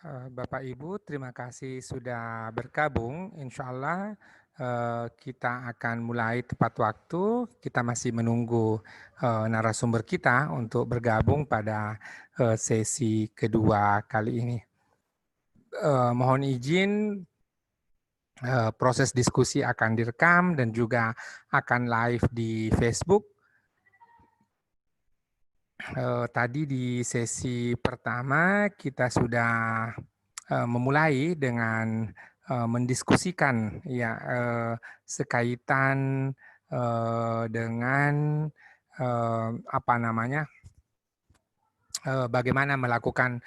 Bapak Ibu, terima kasih sudah bergabung. Insya Allah kita akan mulai tepat waktu. Kita masih menunggu narasumber kita untuk bergabung pada sesi kedua kali ini. Mohon izin, proses diskusi akan direkam dan juga akan live di Facebook. Tadi di sesi pertama kita sudah memulai dengan mendiskusikan ya sekaitan dengan apa namanya bagaimana melakukan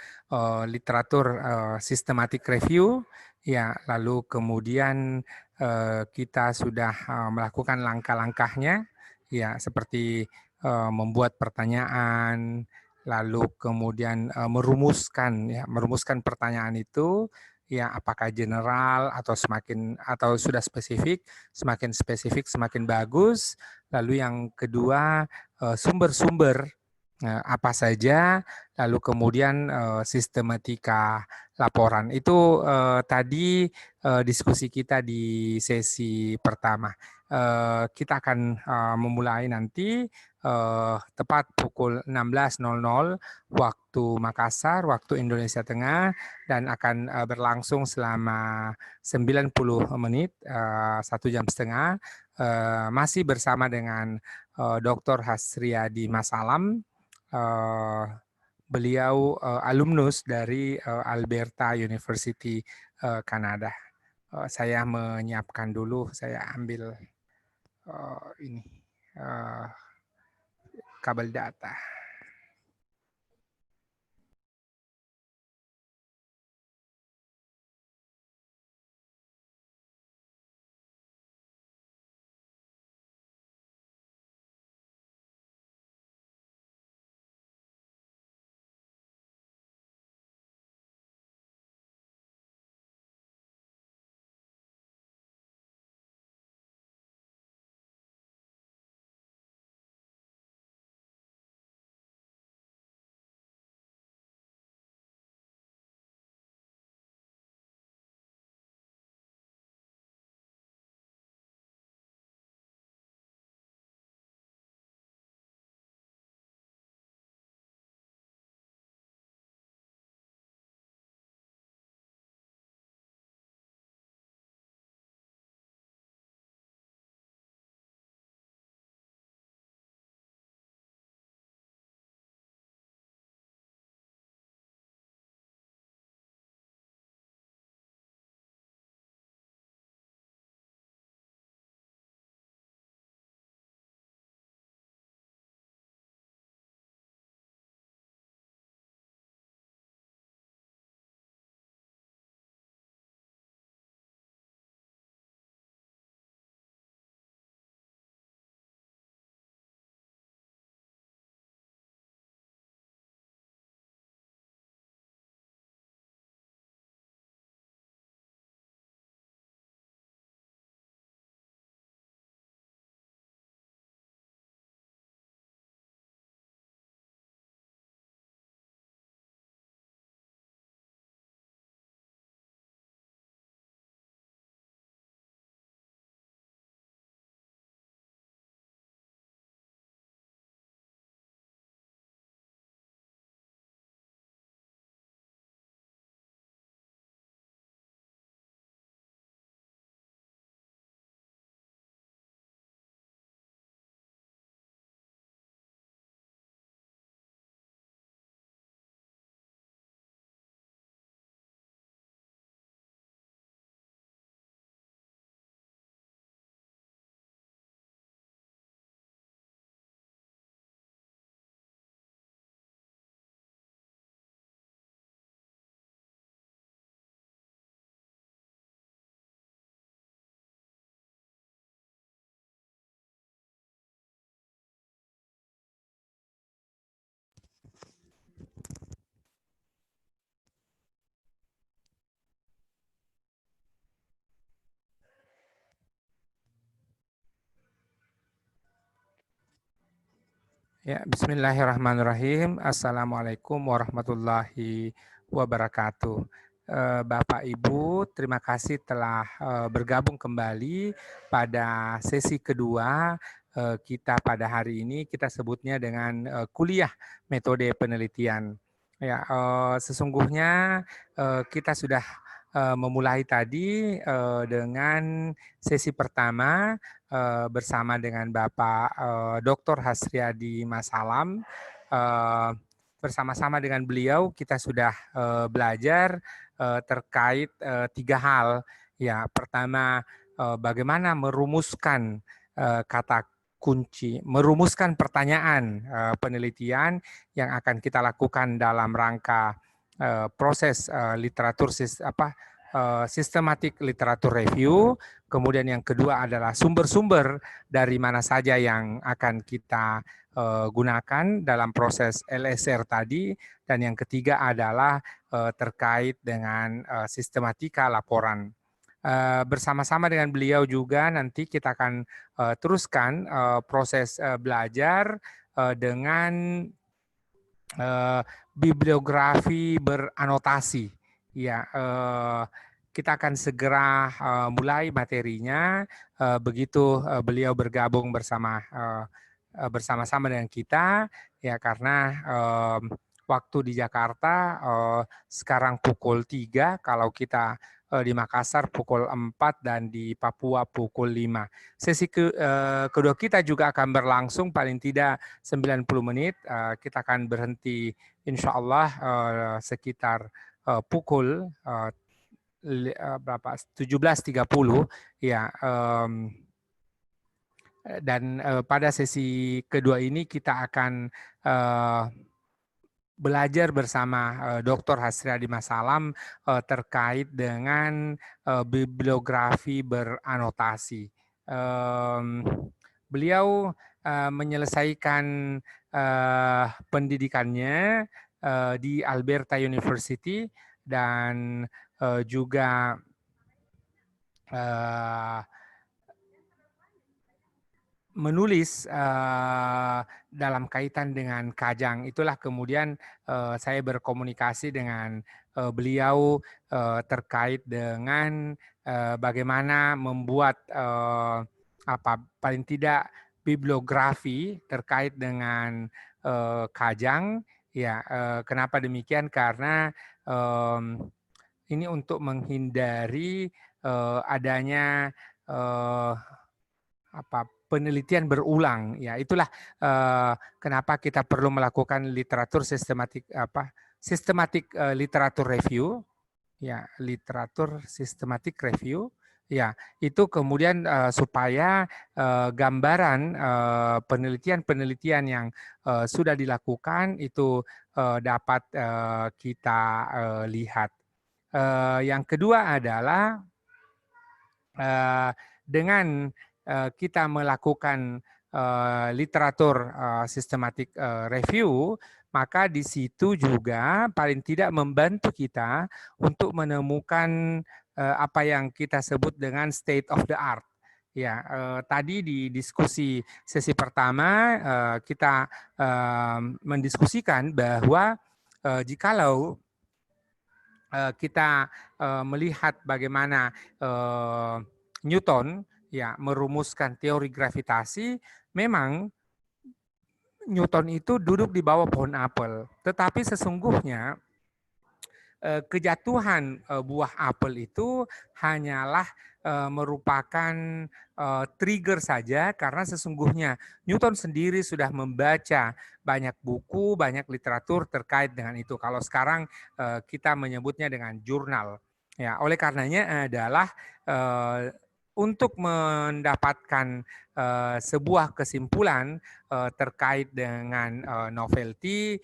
literatur systematic review ya, lalu kemudian kita sudah melakukan langkah-langkahnya ya, seperti membuat pertanyaan, lalu kemudian merumuskan pertanyaan itu ya, apakah general atau sudah spesifik. Semakin spesifik semakin bagus. Lalu yang kedua, sumber-sumber apa saja, lalu kemudian sistematika laporan. Itu tadi diskusi kita di sesi pertama. Kita akan memulai nanti tepat pukul 16.00 waktu Makassar, waktu Indonesia Tengah, dan akan berlangsung selama 90 menit, 1,5 jam. Masih bersama dengan Dr. Hasriyadi Masalam. Beliau alumnus dari Alberta University, Kanada. Saya menyiapkan dulu, saya ambil ini kabel data. Ya, bismillahirrahmanirrahim. Assalamualaikum warahmatullahi wabarakatuh. Bapak Ibu, terima kasih telah bergabung kembali pada sesi kedua kita pada hari ini. Kita sebutnya dengan kuliah metode penelitian. Ya, sesungguhnya kita sudah memulai tadi dengan sesi pertama bersama dengan Bapak Dr. Hasriadi Masalam. Bersama-sama dengan beliau kita sudah belajar terkait 3 hal. Ya, pertama bagaimana merumuskan kata kunci, merumuskan pertanyaan penelitian yang akan kita lakukan dalam rangka proses systematic literatur review. Kemudian yang kedua adalah sumber-sumber dari mana saja yang akan kita gunakan dalam proses LSR tadi, dan yang ketiga adalah terkait dengan sistematika laporan. Bersama-sama dengan beliau juga nanti kita akan teruskan proses belajar dengan bibliografi beranotasi. Ya, kita akan segera mulai materinya begitu beliau bergabung bersama-sama dengan kita, ya, karena waktu di Jakarta sekarang pukul 3, kalau kita di Makassar pukul 4 dan di Papua pukul 5. Sesi kedua kita juga akan berlangsung paling tidak 90 menit. Kita akan berhenti insya Allah sekitar pukul 17.30, ya. Dan pada sesi kedua ini kita akan belajar bersama Dr. Hasriadi Masalam terkait dengan bibliografi beranotasi. Beliau menyelesaikan pendidikannya di Alberta University dan juga menulis dalam kaitan dengan Kajang. Itulah kemudian saya berkomunikasi dengan beliau terkait dengan bagaimana membuat paling tidak bibliografi terkait dengan Kajang. Ya, kenapa demikian? Karena ini untuk menghindari adanya penelitian berulang. Ya, itulah kenapa kita perlu melakukan literatur sistematik literatur review. Ya, literatur sistematik review. Ya, itu kemudian supaya gambaran penelitian-penelitian yang sudah dilakukan itu dapat kita lihat. Yang kedua adalah dengan kita melakukan literatur sistematik review, maka di situ juga paling tidak membantu kita untuk menemukan apa yang kita sebut dengan state of the art. Ya, tadi di diskusi sesi pertama kita mendiskusikan bahwa jikalau kita melihat bagaimana Newton ya merumuskan teori gravitasi, memang Newton itu duduk di bawah pohon apel, tetapi sesungguhnya kejatuhan buah apel itu hanyalah merupakan trigger saja, karena sesungguhnya Newton sendiri sudah membaca banyak buku, banyak literatur terkait dengan itu. Kalau sekarang kita menyebutnya dengan jurnal. Ya, oleh karenanya adalah untuk mendapatkan sebuah kesimpulan terkait dengan novelty,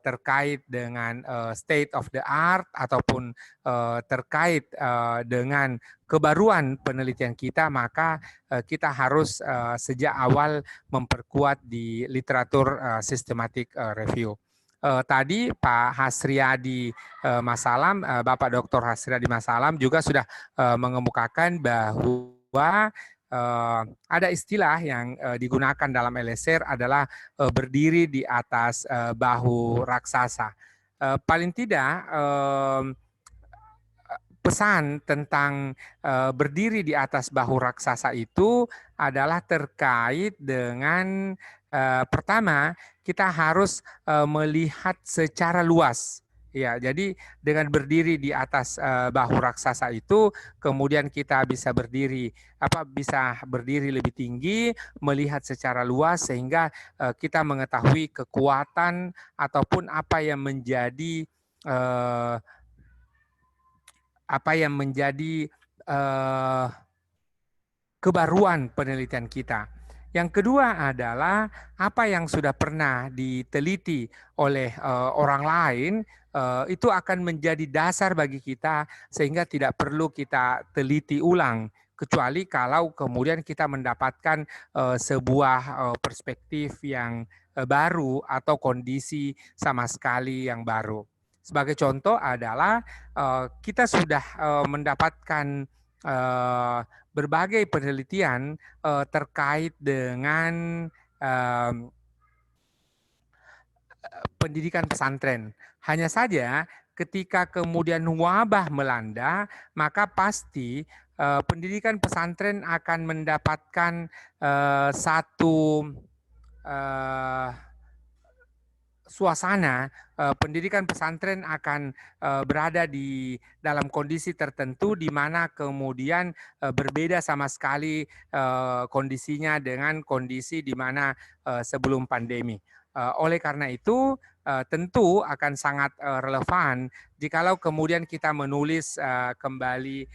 terkait dengan state of the art, ataupun terkait dengan kebaruan penelitian kita, maka kita harus sejak awal memperkuat di literatur systematic review. Tadi Pak Hasriadi Masalam, Bapak Dr. Hasriadi Masalam juga sudah mengemukakan bahwa ada istilah yang digunakan dalam LSR adalah berdiri di atas bahu raksasa. paling tidak pesan tentang berdiri di atas bahu raksasa itu adalah terkait dengan pertama, kita harus melihat secara luas. Ya, jadi dengan berdiri di atas bahu raksasa itu, kemudian kita bisa berdiri lebih tinggi, melihat secara luas sehingga kita mengetahui kekuatan ataupun apa yang menjadi kebaruan penelitian kita. Yang kedua adalah apa yang sudah pernah diteliti oleh orang lain itu akan menjadi dasar bagi kita sehingga tidak perlu kita teliti ulang kecuali kalau kemudian kita mendapatkan sebuah perspektif yang baru atau kondisi sama sekali yang baru. Sebagai contoh adalah kita sudah mendapatkan berbagai penelitian terkait dengan pendidikan pesantren. Hanya saja ketika kemudian wabah melanda, maka pasti pendidikan pesantren akan mendapatkan satu suasana pendidikan pesantren akan berada di dalam kondisi tertentu di mana kemudian berbeda sama sekali kondisinya dengan kondisi di mana sebelum pandemi. Oleh karena itu tentu akan sangat relevan jikalau kemudian kita menulis kembali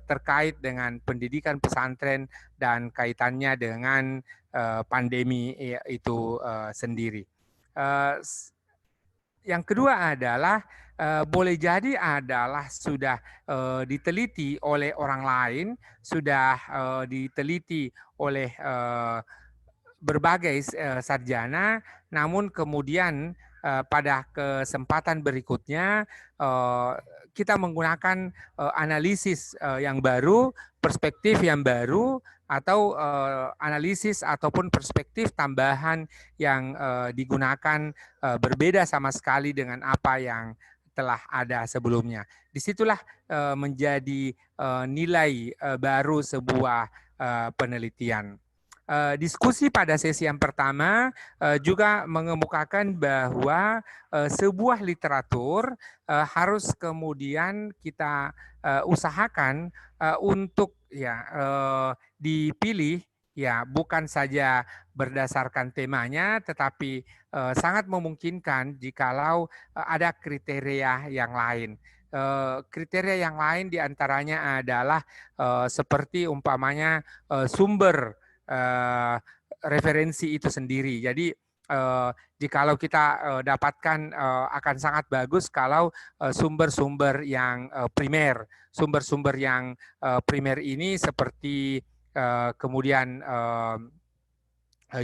terkait dengan pendidikan pesantren dan kaitannya dengan pandemi itu sendiri. Yang kedua adalah boleh jadi adalah sudah diteliti oleh orang lain, sudah diteliti oleh berbagai sarjana, namun kemudian pada kesempatan berikutnya kita menggunakan analisis yang baru, perspektif yang baru, atau analisis ataupun perspektif tambahan yang digunakan berbeda sama sekali dengan apa yang telah ada sebelumnya. Disitulah menjadi nilai baru sebuah penelitian. Diskusi pada sesi yang pertama juga mengemukakan bahwa sebuah literatur harus kemudian kita usahakan untuk dipilih ya bukan saja berdasarkan temanya, tetapi sangat memungkinkan jikalau ada kriteria yang lain. Kriteria yang lain diantaranya adalah seperti umpamanya sumber referensi itu sendiri. Jadi jikalau kita dapatkan akan sangat bagus kalau sumber-sumber yang primer. Sumber-sumber yang primer ini seperti kemudian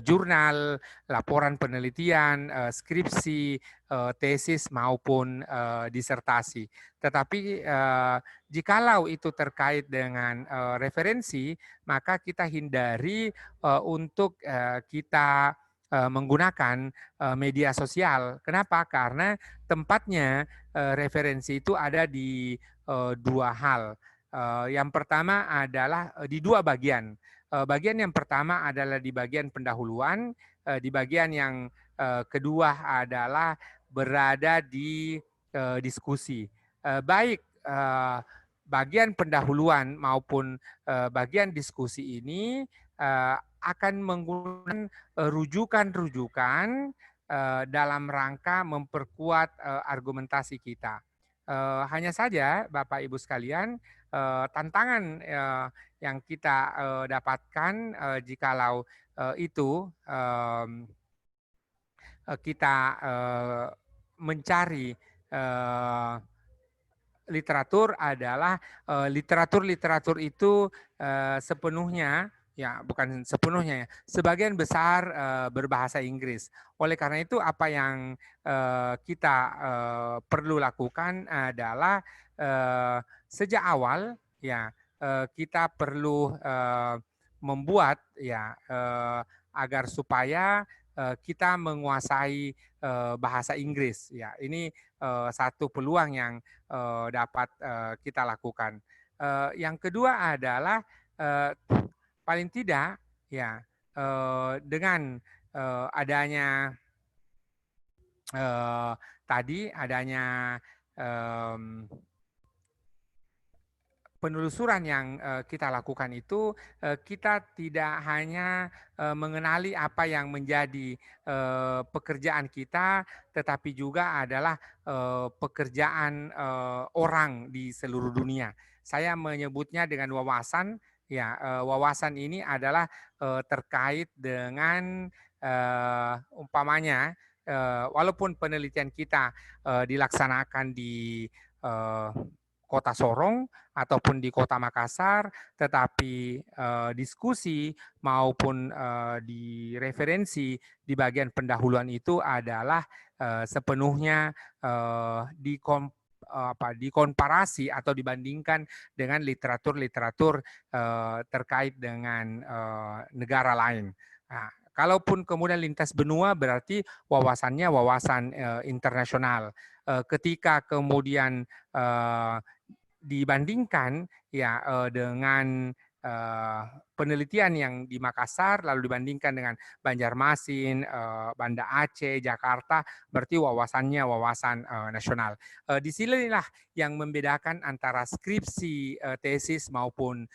jurnal, laporan penelitian, skripsi, tesis maupun disertasi. Tetapi jikalau itu terkait dengan referensi, maka kita hindari untuk kita menggunakan media sosial. Kenapa? Karena tempatnya referensi itu ada di dua hal. Yang pertama adalah di dua bagian. Bagian yang pertama adalah di bagian pendahuluan, di bagian yang kedua adalah berada di diskusi. Baik bagian pendahuluan maupun bagian diskusi ini akan menggunakan rujukan-rujukan dalam rangka memperkuat argumentasi kita. Hanya saja Bapak Ibu sekalian, tantangan yang kita dapatkan jikalau itu kita mencari literatur adalah literatur itu sepenuhnya ya bukan sepenuhnya ya sebagian besar berbahasa Inggris. Oleh karena itu apa yang kita perlu lakukan adalah sejak awal ya kita perlu membuat ya agar supaya kita menguasai bahasa Inggris. Ya, ini satu peluang yang dapat kita lakukan. Yang kedua adalah paling tidak ya dengan adanya tadi adanya penelusuran yang kita lakukan itu kita tidak hanya mengenali apa yang menjadi pekerjaan kita, tetapi juga adalah pekerjaan orang di seluruh dunia. Saya menyebutnya dengan wawasan. Ya, wawasan ini adalah terkait dengan umpamanya walaupun penelitian kita dilaksanakan di Kota Sorong ataupun di Kota Makassar, tetapi diskusi maupun di referensi di bagian pendahuluan itu adalah sepenuhnya dikomparasi atau dibandingkan dengan literatur-literatur terkait dengan negara lain. Nah, kalaupun kemudian lintas benua berarti wawasannya wawasan internasional. Ketika kemudian dibandingkan ya dengan penelitian yang di Makassar lalu dibandingkan dengan Banjarmasin, Banda Aceh, Jakarta, berarti wawasannya wawasan nasional. Disinilah yang membedakan antara skripsi, tesis maupun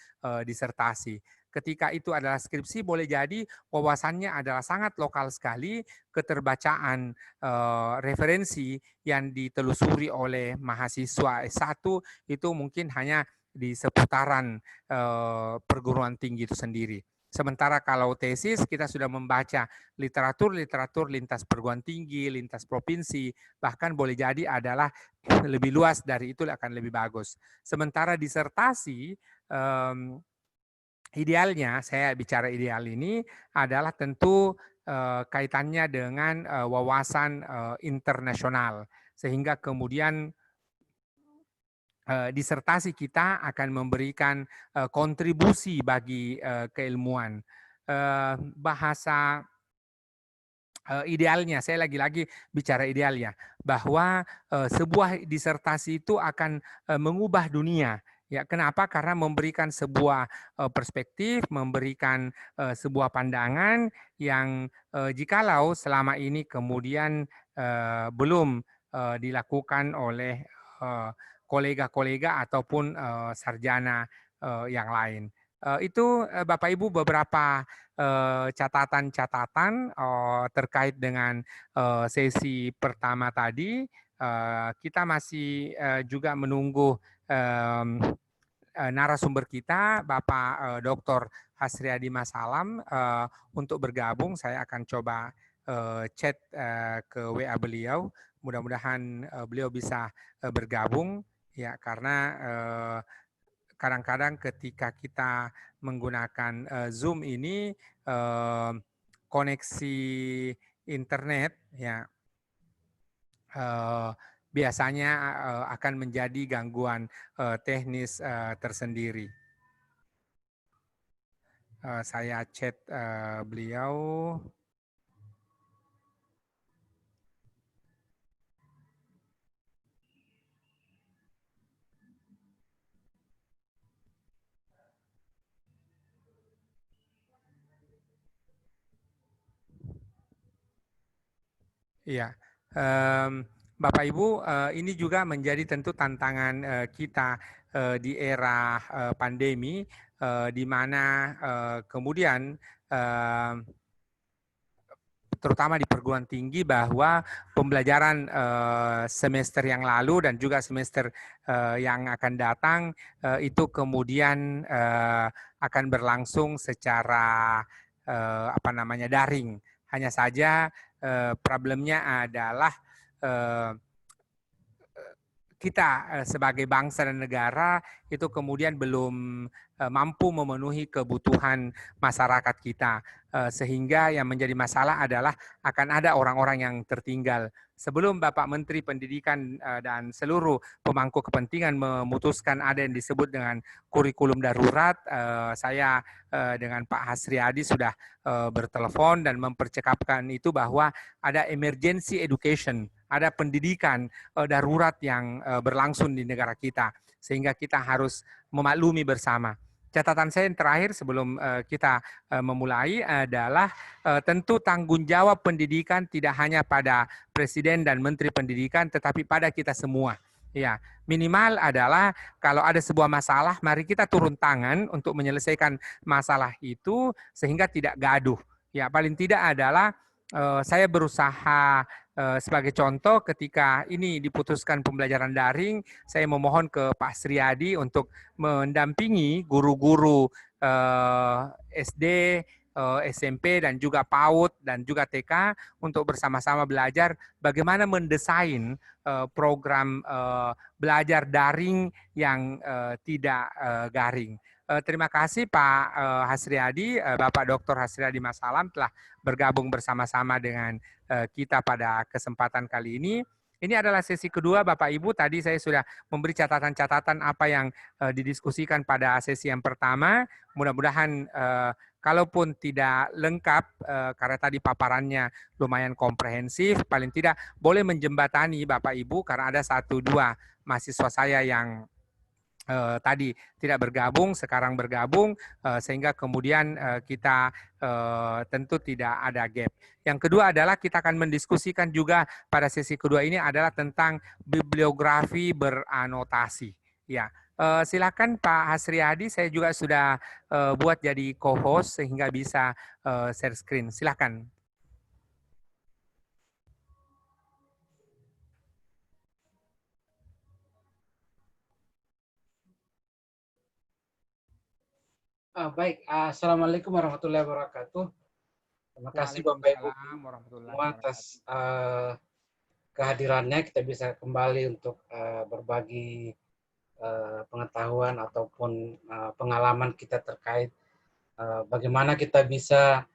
disertasi. Ketika itu adalah skripsi, boleh jadi wawasannya adalah sangat lokal sekali, keterbacaan referensi yang ditelusuri oleh mahasiswa S1 itu mungkin hanya di seputaran perguruan tinggi itu sendiri. Sementara kalau tesis kita sudah membaca literatur lintas perguruan tinggi, lintas provinsi, bahkan boleh jadi adalah lebih luas dari itu akan lebih bagus. Sementara disertasi idealnya, saya bicara ideal ini adalah tentu kaitannya dengan wawasan internasional, sehingga kemudian disertasi kita akan memberikan kontribusi bagi keilmuan. Bahasa idealnya, saya lagi-lagi bicara idealnya, bahwa sebuah disertasi itu akan mengubah dunia. Ya, kenapa? Karena memberikan sebuah perspektif, memberikan sebuah pandangan yang jikalau selama ini kemudian belum dilakukan oleh kolega-kolega ataupun sarjana yang lain. Itu Bapak Ibu beberapa catatan-catatan terkait dengan sesi pertama tadi. Kita masih juga menunggu narasumber kita, Bapak Dr. Hasriadi Masalam, untuk bergabung. Saya akan coba chat ke WA beliau. Mudah-mudahan beliau bisa bergabung, ya, karena kadang-kadang ketika kita menggunakan Zoom ini koneksi internet ya biasanya akan menjadi gangguan teknis tersendiri. Saya chat beliau. Iya, Bapak Ibu, ini juga menjadi tentu tantangan kita di era pandemi, di mana kemudian terutama di perguruan tinggi bahwa pembelajaran semester yang lalu dan juga semester yang akan datang itu kemudian akan berlangsung secara daring. Hanya saja problemnya adalah kita sebagai bangsa dan negara itu kemudian belum mampu memenuhi kebutuhan masyarakat kita. Sehingga yang menjadi masalah adalah akan ada orang-orang yang tertinggal. Sebelum Bapak Menteri Pendidikan dan seluruh pemangku kepentingan memutuskan ada yang disebut dengan kurikulum darurat, saya dengan Pak Hasriyadi sudah bertelepon dan mempercakapkan itu bahwa ada emergency education, ada pendidikan darurat yang berlangsung di negara kita, sehingga kita harus memaklumi bersama. Catatan saya yang terakhir sebelum kita memulai adalah tentu tanggung jawab pendidikan tidak hanya pada Presiden dan Menteri Pendidikan, tetapi pada kita semua. Ya, minimal adalah kalau ada sebuah masalah, mari kita turun tangan untuk menyelesaikan masalah itu sehingga tidak gaduh. Ya, paling tidak adalah saya berusaha sebagai contoh ketika ini diputuskan pembelajaran daring, saya memohon ke Pak Sriadi untuk mendampingi guru-guru SD, SMP dan juga PAUD dan juga TK untuk bersama-sama belajar bagaimana mendesain program belajar daring yang tidak garing. Terima kasih Pak Hasriyadi, Bapak Dr. Hasriyadi Masalam telah bergabung bersama-sama dengan kita pada kesempatan kali ini. Ini adalah sesi kedua, Bapak Ibu. Tadi saya sudah memberi catatan-catatan apa yang didiskusikan pada sesi yang pertama. Mudah-mudahan kalaupun tidak lengkap, karena tadi paparannya lumayan komprehensif, paling tidak boleh menjembatani Bapak Ibu, karena ada 1-2 mahasiswa saya yang tadi tidak bergabung, sekarang bergabung, sehingga kemudian kita tentu tidak ada gap. Yang kedua adalah kita akan mendiskusikan juga pada sesi kedua ini adalah tentang bibliografi beranotasi. Ya, silakan Pak Hasriyadi, saya juga sudah buat jadi co-host sehingga bisa share screen. Silakan. Baik, Assalamualaikum warahmatullahi wabarakatuh. Terima kasih Bapak Ibu semua atas kehadirannya. Kita bisa kembali untuk berbagi pengetahuan ataupun pengalaman kita terkait bagaimana kita bisa,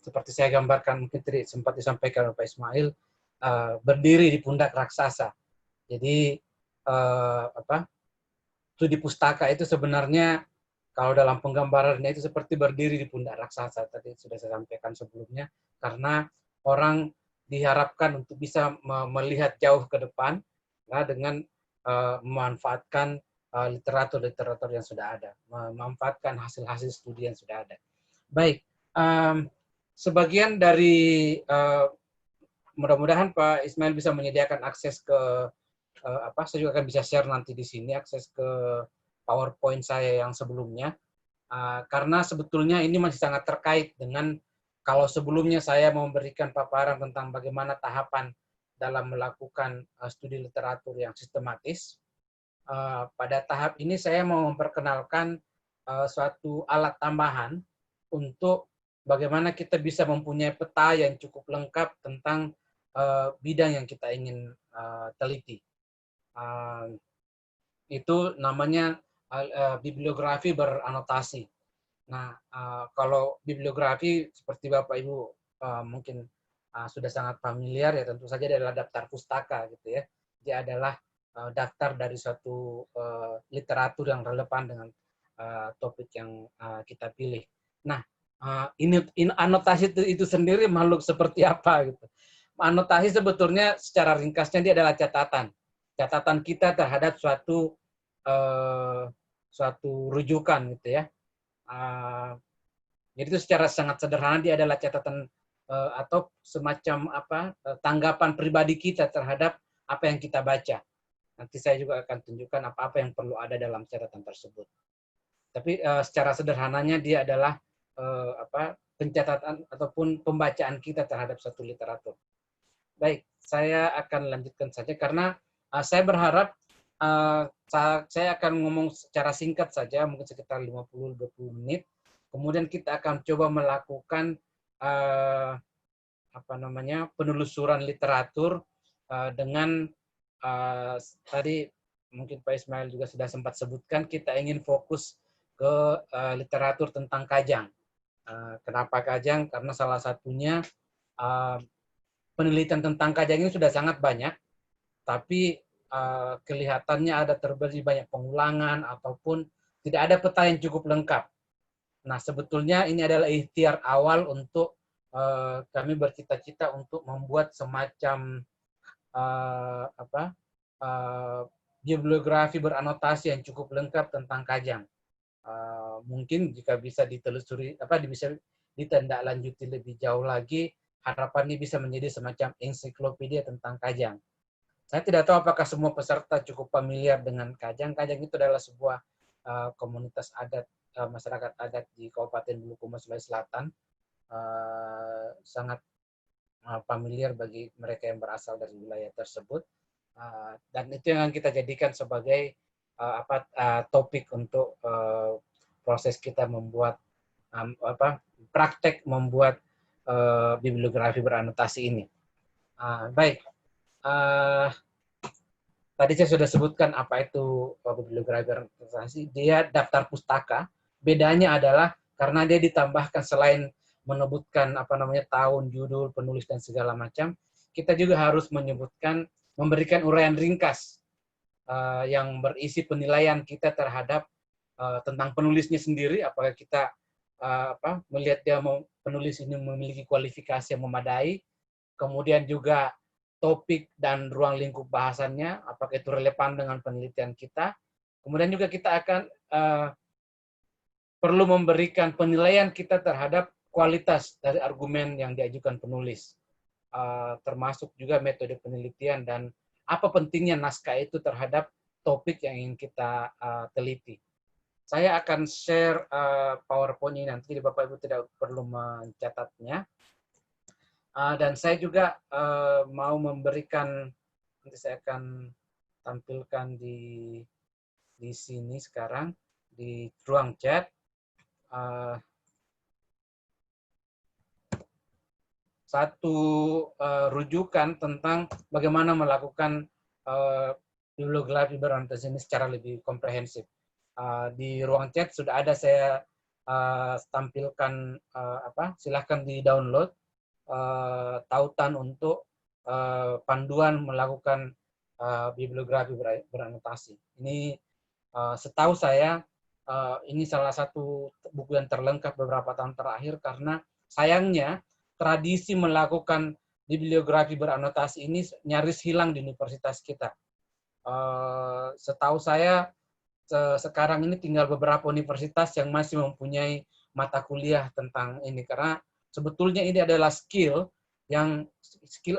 seperti saya gambarkan mungkin tadi sempat disampaikan Pak Ismail, berdiri di pundak raksasa. Jadi studi pustaka itu sebenarnya kalau dalam penggambarannya itu seperti berdiri di pundak raksasa, tadi sudah saya sampaikan sebelumnya, karena orang diharapkan untuk bisa melihat jauh ke depan dengan memanfaatkan literatur-literatur yang sudah ada, memanfaatkan hasil-hasil studi yang sudah ada. Baik, sebagian dari mudah-mudahan Pak Ismail bisa menyediakan akses ke saya juga akan bisa share nanti di sini akses ke PowerPoint saya yang sebelumnya, karena sebetulnya ini masih sangat terkait dengan kalau sebelumnya saya memberikan paparan tentang bagaimana tahapan dalam melakukan studi literatur yang sistematis. Pada tahap ini saya mau memperkenalkan suatu alat tambahan untuk bagaimana kita bisa mempunyai peta yang cukup lengkap tentang bidang yang kita ingin teliti. Itu namanya bibliografi beranotasi. Nah, kalau bibliografi seperti Bapak Ibu mungkin sudah sangat familiar, ya tentu saja dia adalah daftar pustaka gitu ya. Dia adalah daftar dari suatu literatur yang relevan dengan topik yang kita pilih. Nah, ini anotasi itu sendiri makhluk seperti apa gitu. Anotasi sebetulnya secara ringkasnya dia adalah catatan kita terhadap suatu rujukan gitu ya. Jadi itu secara sangat sederhana dia adalah catatan atau semacam tanggapan pribadi kita terhadap apa yang kita baca. Nanti saya juga akan tunjukkan apa-apa yang perlu ada dalam catatan tersebut. Tapi secara sederhananya dia adalah pencatatan ataupun pembacaan kita terhadap satu literatur. Baik, saya akan lanjutkan saja karena saya berharap saya akan ngomong secara singkat saja, mungkin sekitar 50-20 menit. Kemudian kita akan coba melakukan penelusuran literatur dengan tadi mungkin Pak Ismail juga sudah sempat sebutkan, kita ingin fokus ke literatur tentang Kajang. Kenapa Kajang? Karena salah satunya penelitian tentang Kajang ini sudah sangat banyak, tapi kelihatannya ada terjadi banyak pengulangan ataupun tidak ada peta yang cukup lengkap. Nah, sebetulnya ini adalah ikhtiar awal untuk kami bercita-cita untuk membuat semacam bibliografi beranotasi yang cukup lengkap tentang Kajang. Mungkin jika bisa ditelusuri, bisa ditindaklanjuti lebih jauh lagi, harapan ini bisa menjadi semacam ensiklopedia tentang Kajang. Saya tidak tahu apakah semua peserta cukup familiar dengan Kajang. Kajang itu adalah sebuah komunitas adat, masyarakat adat di Kabupaten Bulukumba, Sulawesi Selatan. Sangat familiar bagi mereka yang berasal dari wilayah tersebut. Dan itu yang kita jadikan sebagai topik untuk proses kita membuat praktek membuat bibliografi beranotasi ini. Baik, tadi saya sudah sebutkan apa itu bibliografi beranotasi. Dia daftar pustaka. Bedanya adalah karena dia ditambahkan selain menyebutkan tahun, judul, penulis dan segala macam, kita juga harus menyebutkan, memberikan uraian ringkas yang berisi penilaian kita terhadap tentang penulisnya sendiri, apakah kita melihat dia penulis ini memiliki kualifikasi yang memadai, kemudian juga topik dan ruang lingkup bahasannya, apakah itu relevan dengan penelitian kita, kemudian juga kita akan perlu memberikan penilaian kita terhadap kualitas dari argumen yang diajukan penulis, termasuk juga metode penelitian dan apa pentingnya naskah itu terhadap topik yang ingin kita teliti. Saya akan share PowerPoint ini nanti, Bapak Ibu tidak perlu mencatatnya. Dan saya juga mau memberikan, nanti saya akan tampilkan di sini sekarang, di ruang chat. Satu rujukan tentang bagaimana melakukan bibliografi beranotasi ini secara lebih komprehensif. Di ruang chat sudah ada saya tampilkan, silahkan di-download tautan untuk panduan melakukan bibliografi beranotasi. Ini setahu saya ini salah satu buku yang terlengkap beberapa tahun terakhir, karena sayangnya tradisi melakukan bibliografi beranotasi ini nyaris hilang di universitas kita. Setahu saya sekarang ini tinggal beberapa universitas yang masih mempunyai mata kuliah tentang ini, karena sebetulnya ini adalah skill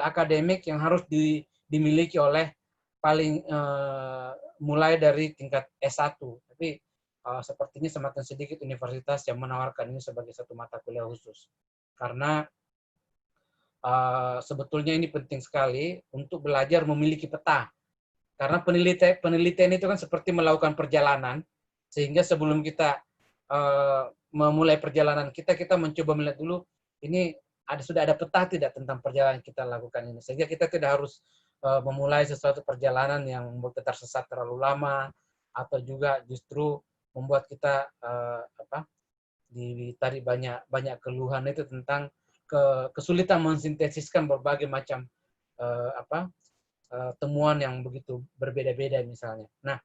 akademik yang harus dimiliki oleh mulai dari tingkat S1. Tapi sepertinya semakin sedikit universitas yang menawarkan ini sebagai satu mata kuliah khusus. Karena sebetulnya ini penting sekali untuk belajar memiliki peta. Karena penelitian itu kan seperti melakukan perjalanan, sehingga sebelum kita memulai perjalanan kita mencoba melihat dulu, ini sudah ada peta tidak tentang perjalanan kita lakukan ini, sehingga kita tidak harus memulai sesuatu perjalanan yang membuat kita tersesat terlalu lama, atau juga justru membuat kita ditarik banyak keluhan itu tentang kesulitan mensintesiskan berbagai macam temuan yang begitu berbeda-beda misalnya. Nah,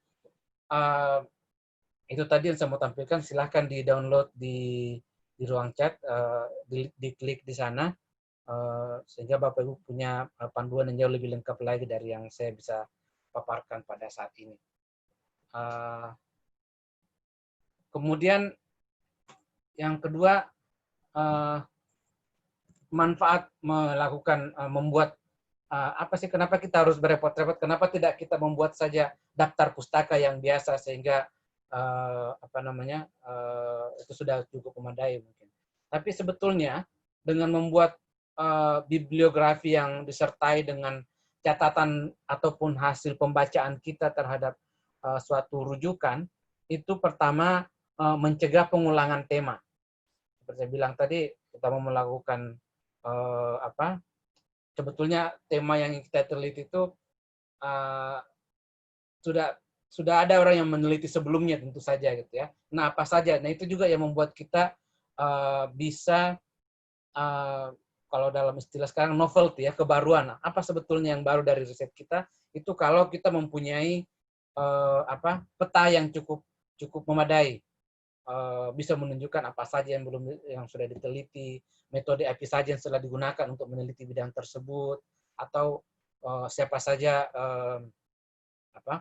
itu tadi yang saya mau tampilkan. Silahkan di-download di ruang chat, diklik di sana, sehingga Bapak Ibu punya panduan yang jauh lebih lengkap lagi dari yang saya bisa paparkan pada saat ini. Kemudian yang kedua, manfaat melakukan membuat kenapa kita harus berepot-repot? Kenapa tidak kita membuat saja daftar pustaka yang biasa, sehingga itu sudah cukup memadai mungkin. Tapi sebetulnya dengan membuat bibliografi yang disertai dengan catatan ataupun hasil pembacaan kita terhadap suatu rujukan, itu pertama mencegah pengulangan tema. Seperti saya bilang tadi, kita mau melakukan sebetulnya tema yang kita teliti itu uh, sudah sudah ada orang yang meneliti sebelumnya tentu saja gitu ya. Nah, apa saja? Nah, itu juga yang membuat kita bisa kalau dalam istilah sekarang novelty ya, kebaruan. Nah, apa sebetulnya yang baru dari riset kita? Itu kalau kita mempunyai peta yang cukup memadai, bisa menunjukkan apa saja yang sudah diteliti, metode apa saja yang telah digunakan untuk meneliti bidang tersebut, atau siapa saja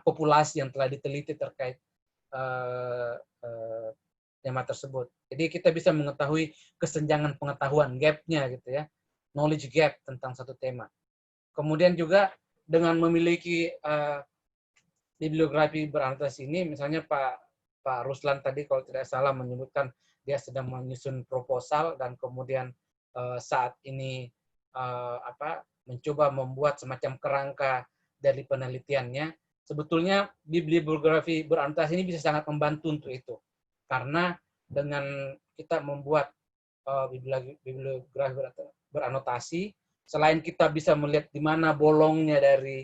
populasi yang telah diteliti terkait tema tersebut. Jadi kita bisa mengetahui kesenjangan pengetahuan, gap-nya gitu ya, knowledge gap tentang satu tema. Kemudian juga dengan memiliki bibliografi beranotasi ini, misalnya Pak Ruslan tadi kalau tidak salah menyebutkan dia sedang menyusun proposal dan kemudian saat ini mencoba membuat semacam kerangka dari penelitiannya. Sebetulnya bibliografi beranotasi ini bisa sangat membantu untuk itu, karena dengan kita membuat bibliografi beranotasi, selain kita bisa melihat di mana bolongnya dari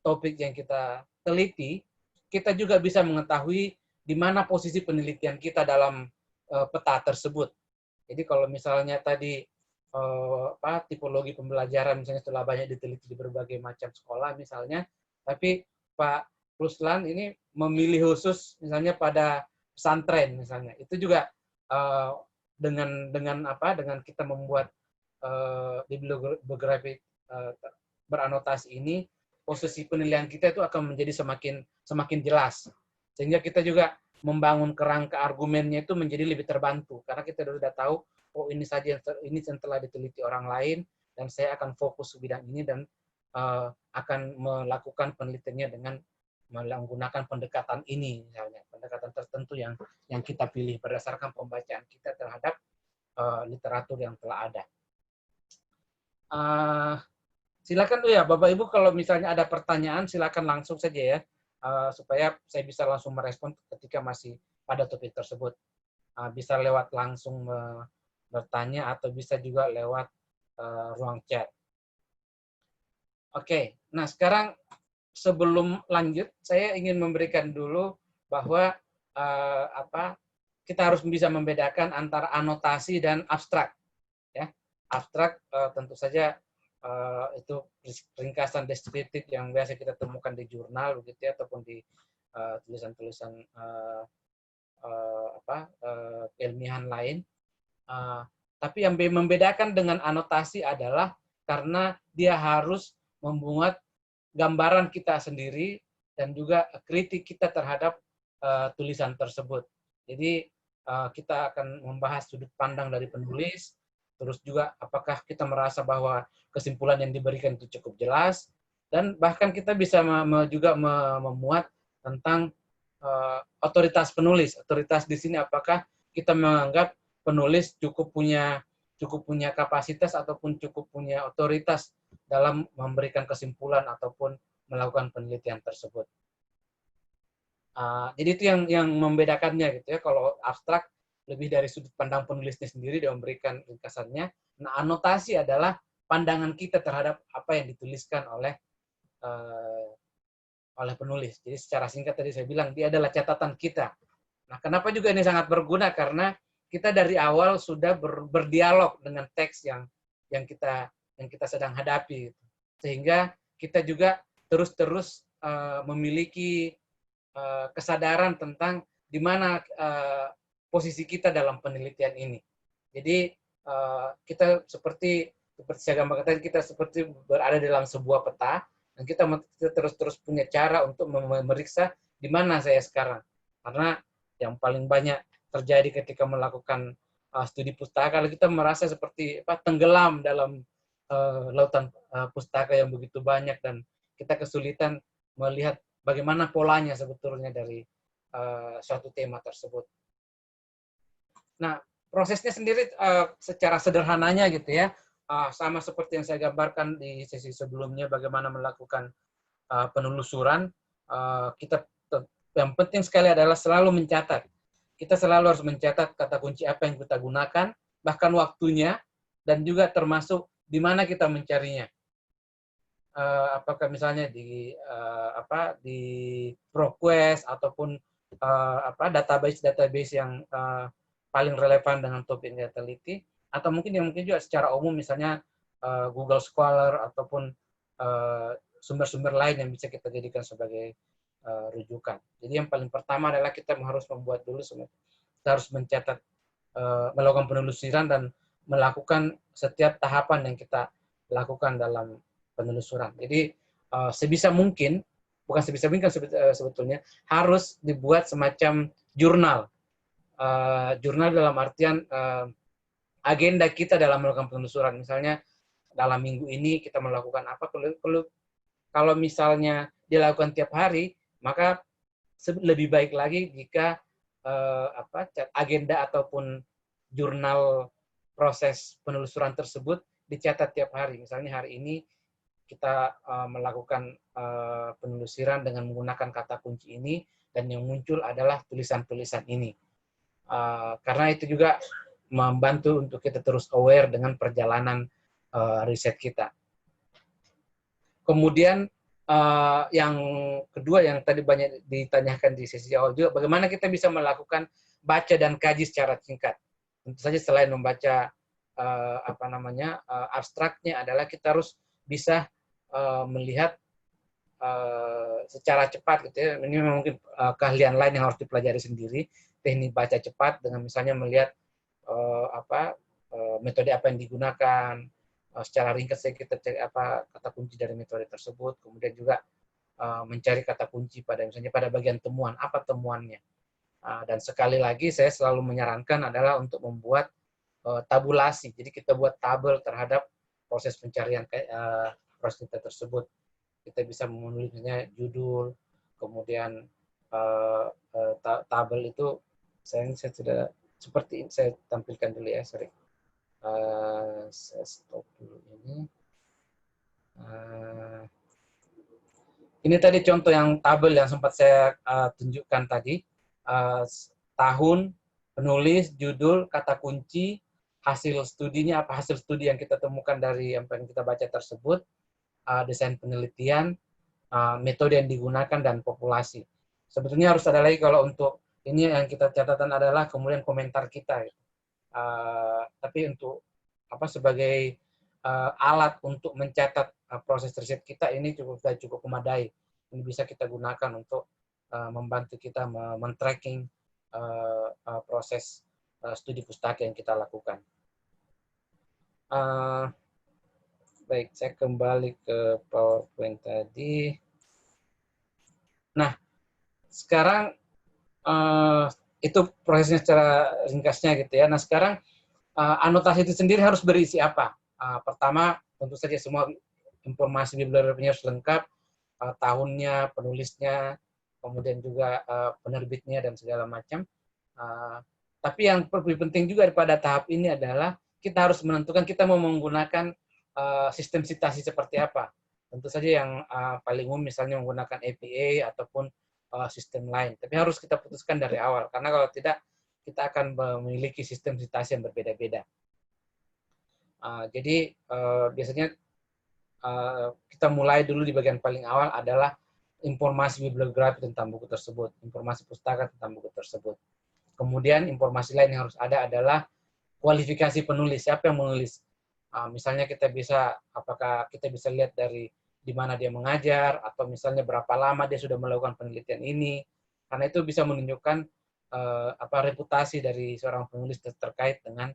topik yang kita teliti, kita juga bisa mengetahui di mana posisi penelitian kita dalam peta tersebut. Jadi kalau misalnya tadi tipologi pembelajaran misalnya setelah banyak diteliti di berbagai macam sekolah misalnya, tapi Pak Ruslan ini memilih khusus misalnya pada pesantren misalnya. Itu juga dengan kita membuat bibliografi beranotasi ini, posisi penilaian kita itu akan menjadi semakin jelas. Sehingga kita juga membangun kerangka argumennya itu menjadi lebih terbantu, karena kita sudah tahu, oh ini saja ini yang telah diteliti orang lain, dan saya akan fokus ke bidang ini dan akan melakukan penelitiannya dengan menggunakan pendekatan ini, misalnya pendekatan tertentu yang kita pilih berdasarkan pembacaan kita terhadap literatur yang telah ada. Silakan tuh ya Bapak Ibu, kalau misalnya ada pertanyaan silakan langsung saja ya, supaya saya bisa langsung merespon ketika masih pada topik tersebut. Bisa lewat langsung bertanya atau bisa juga lewat ruang chat. Oke, nah sekarang sebelum lanjut saya ingin memberikan dulu bahwa kita harus bisa membedakan antara anotasi dan abstrak. Ya, abstrak tentu saja itu ringkasan deskriptif yang biasa kita temukan di jurnal begitu ya, ataupun di tulisan-tulisan ilmiahan lain. Tapi yang membedakan dengan anotasi adalah karena dia harus membuat gambaran kita sendiri dan juga kritik kita terhadap tulisan tersebut. Jadi kita akan membahas sudut pandang dari penulis, terus juga apakah kita merasa bahwa kesimpulan yang diberikan itu cukup jelas, dan bahkan kita bisa juga memuat tentang otoritas penulis. Otoritas di sini apakah kita menganggap penulis cukup punya kapasitas ataupun cukup punya otoritas dalam memberikan kesimpulan ataupun melakukan penelitian tersebut. Jadi itu yang membedakannya gitu ya. Kalau abstrak lebih dari sudut pandang penulisnya sendiri dia memberikan ringkasannya. Nah, anotasi adalah pandangan kita terhadap apa yang dituliskan oleh penulis. Jadi secara singkat tadi saya bilang dia adalah catatan kita. Nah, kenapa juga ini sangat berguna? Karena kita dari awal sudah berdialog dengan teks yang kita sedang hadapi, sehingga kita juga terus memiliki kesadaran tentang di mana posisi kita dalam penelitian ini. Jadi kita seperti saya gambarkan, kita seperti berada dalam sebuah peta dan kita terus punya cara untuk memeriksa di mana saya sekarang. Karena yang paling banyak terjadi ketika melakukan studi pustaka, kita merasa seperti tenggelam dalam lautan pustaka yang begitu banyak dan kita kesulitan melihat bagaimana polanya sebetulnya dari suatu tema tersebut. Nah, prosesnya sendiri secara sederhananya gitu ya, sama seperti yang saya gambarkan di sesi sebelumnya, bagaimana melakukan penelusuran. Yang penting sekali adalah selalu mencatat. Kita selalu harus mencatat kata kunci apa yang kita gunakan, bahkan waktunya, dan juga termasuk di mana kita mencarinya. apakah misalnya di ProQuest ataupun database yang paling relevan dengan topik yang kita teliti, atau mungkin juga secara umum misalnya Google Scholar ataupun sumber-sumber lain yang bisa kita jadikan sebagai rujukan. Jadi yang paling pertama adalah kita harus membuat dulu, kita harus mencatat, melakukan penelusuran dan melakukan setiap tahapan yang kita lakukan dalam penelusuran. Jadi sebisa mungkin, bukan sebisa mungkin sebetulnya, harus dibuat semacam jurnal. Jurnal dalam artian agenda kita dalam melakukan penelusuran. Misalnya dalam minggu ini kita melakukan apa, kalau misalnya dilakukan tiap hari, maka lebih baik lagi jika agenda ataupun jurnal proses penelusuran tersebut dicatat tiap hari. Misalnya hari ini kita melakukan penelusuran dengan menggunakan kata kunci ini, dan yang muncul adalah tulisan-tulisan ini. Karena itu juga membantu untuk kita terus aware dengan perjalanan riset kita. Kemudian yang kedua yang tadi banyak ditanyakan di sesi awal juga, bagaimana kita bisa melakukan baca dan kaji secara singkat. Tentu saja selain membaca abstraknya, adalah kita harus bisa melihat secara cepat gitu ya. Ini mungkin keahlian lain yang harus dipelajari sendiri, teknik baca cepat dengan misalnya melihat metode apa yang digunakan. Secara ringkas kita cari kata kunci dari metode tersebut, kemudian juga mencari kata kunci pada bagian temuan, apa temuannya. Dan sekali lagi saya selalu menyarankan adalah untuk membuat tabulasi. Jadi kita buat tabel terhadap proses pencarian proses kita tersebut. Kita bisa menulisnya judul, kemudian tabel itu saya sudah seperti ini, saya tampilkan dulu ya, sorry. Saya stop dulu ini. Ini tadi contoh yang tabel yang sempat saya tunjukkan tadi. Tahun, penulis, judul, kata kunci, hasil studinya apa, hasil studi yang kita temukan dari yang kita baca tersebut, desain penelitian, metode yang digunakan, dan populasi. Sebetulnya harus ada lagi kalau untuk ini yang kita catatan adalah kemudian komentar kita. Tapi untuk sebagai alat untuk mencatat proses riset kita, ini cukup memadai. Ini bisa kita gunakan untuk membantu kita men-tracking proses studi pustaka yang kita lakukan. Baik, saya kembali ke PowerPoint tadi. Nah, sekarang itu prosesnya secara ringkasnya gitu ya. Nah, sekarang anotasi itu sendiri harus berisi apa? Pertama, tentu saja semua informasi bibliografinya harus lengkap, tahunnya, penulisnya, kemudian juga penerbitnya, dan segala macam. Tapi yang lebih penting juga pada tahap ini adalah kita harus menentukan kita mau menggunakan sistem sitasi seperti apa. Tentu saja yang paling umum misalnya menggunakan APA ataupun sistem lain. Tapi harus kita putuskan dari awal, karena kalau tidak, kita akan memiliki sistem sitasi yang berbeda-beda. Jadi biasanya kita mulai dulu di bagian paling awal adalah informasi bibliografi tentang buku tersebut, informasi pustaka tentang buku tersebut. Kemudian informasi lain yang harus ada adalah kualifikasi penulis, siapa yang menulis. Misalnya apakah kita bisa lihat dari di mana dia mengajar, atau misalnya berapa lama dia sudah melakukan penelitian ini, karena itu bisa menunjukkan reputasi dari seorang penulis terkait dengan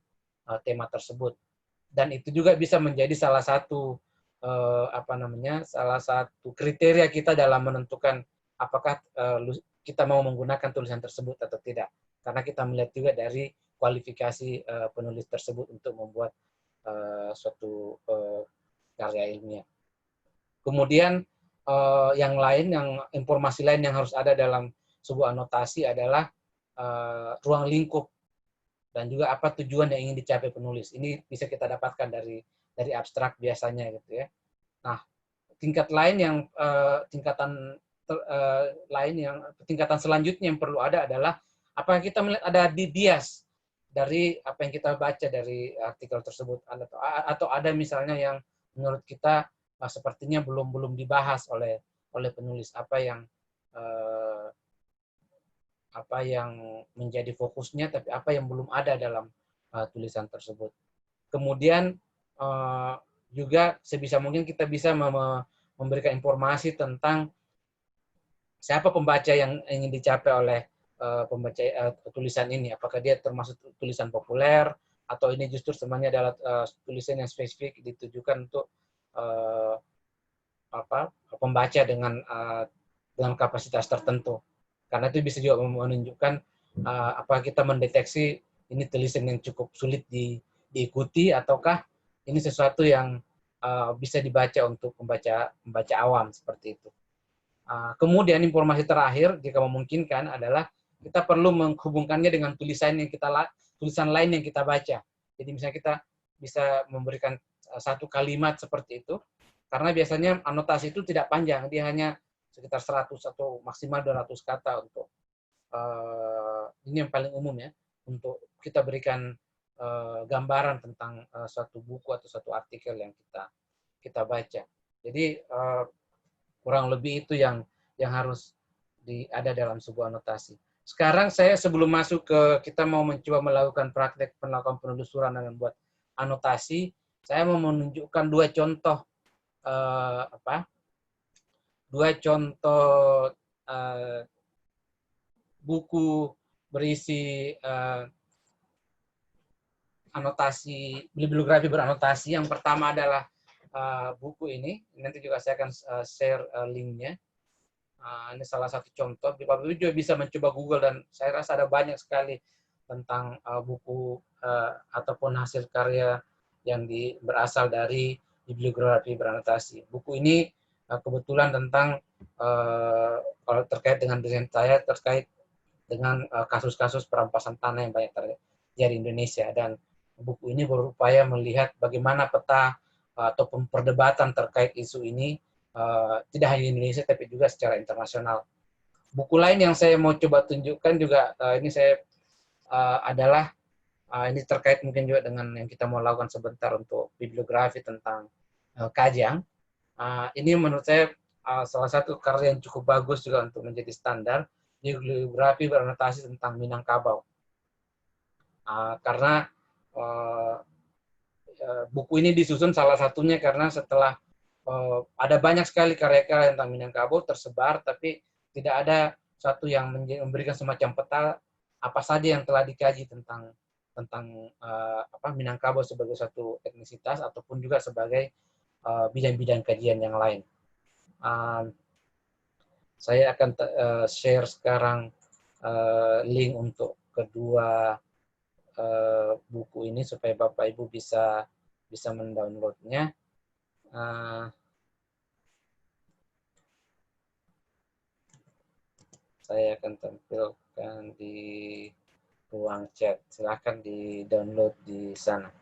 tema tersebut. Dan itu juga bisa menjadi salah satu kriteria kita dalam menentukan apakah kita mau menggunakan tulisan tersebut atau tidak, karena kita melihat juga dari kualifikasi penulis tersebut untuk membuat suatu karya ilmiah. Kemudian yang informasi lain yang harus ada dalam sebuah anotasi adalah ruang lingkup dan juga apa tujuan yang ingin dicapai penulis. Ini bisa kita dapatkan dari abstrak biasanya gitu ya. Nah, tingkatan selanjutnya yang perlu ada adalah apakah kita melihat ada bias dari apa yang kita baca dari artikel tersebut, atau ada misalnya yang menurut kita sepertinya belum dibahas oleh penulis, apa yang menjadi fokusnya, tapi apa yang belum ada dalam tulisan tersebut. Kemudian juga sebisa mungkin kita bisa memberikan informasi tentang siapa pembaca yang ingin dicapai oleh pembaca tulisan ini. Apakah dia termasuk tulisan populer, atau ini justru sebenarnya adalah tulisan yang spesifik ditujukan untuk pembaca dengan kapasitas tertentu. Karena itu bisa juga menunjukkan apakah kita mendeteksi ini tulisan yang cukup sulit diikuti, ataukah ini sesuatu yang bisa dibaca untuk pembaca awam, seperti itu. Kemudian informasi terakhir, jika memungkinkan, adalah kita perlu menghubungkannya dengan tulisan lain yang kita baca. Jadi misalnya kita bisa memberikan satu kalimat seperti itu, karena biasanya anotasi itu tidak panjang, dia hanya sekitar 100 atau maksimal 200 kata untuk ini yang paling umum ya, untuk kita berikan gambaran tentang suatu buku atau suatu artikel yang kita baca. Jadi kurang lebih itu yang harus ada dalam sebuah anotasi. Sekarang saya sebelum masuk kita mau mencoba melakukan praktek penelusuran dengan buat anotasi, saya mau menunjukkan dua contoh buku berisi anotasi, bibliografi beranotasi. Yang pertama adalah buku ini. Nanti juga saya akan share linknya. Ini salah satu contoh. Bapak Ibu juga bisa mencoba Google, dan saya rasa ada banyak sekali tentang buku ataupun hasil karya yang berasal dari bibliografi beranotasi. Buku ini kebetulan tentang kalau terkait dengan desain saya, terkait dengan kasus-kasus perampasan tanah yang banyak terjadi di Indonesia, dan buku ini berupaya melihat bagaimana peta ataupun perdebatan terkait isu ini tidak hanya di Indonesia tapi juga secara internasional. Buku lain yang saya mau coba tunjukkan juga ini adalah ini terkait mungkin juga dengan yang kita mau lakukan sebentar untuk bibliografi tentang Kajang. Ini menurut saya salah satu karya yang cukup bagus juga untuk menjadi standar bibliografi beranotasi tentang Minangkabau. Karena buku ini disusun salah satunya karena setelah ada banyak sekali karya-karya tentang Minangkabau tersebar, tapi tidak ada satu yang memberikan semacam peta apa saja yang telah dikaji tentang Minangkabau sebagai satu etnisitas ataupun juga sebagai bidang-bidang kajian yang lain. Saya akan share sekarang link untuk kedua buku ini supaya Bapak Ibu bisa mendownloadnya. Saya akan tampilkan di ruang chat. Silakan di-download di sana.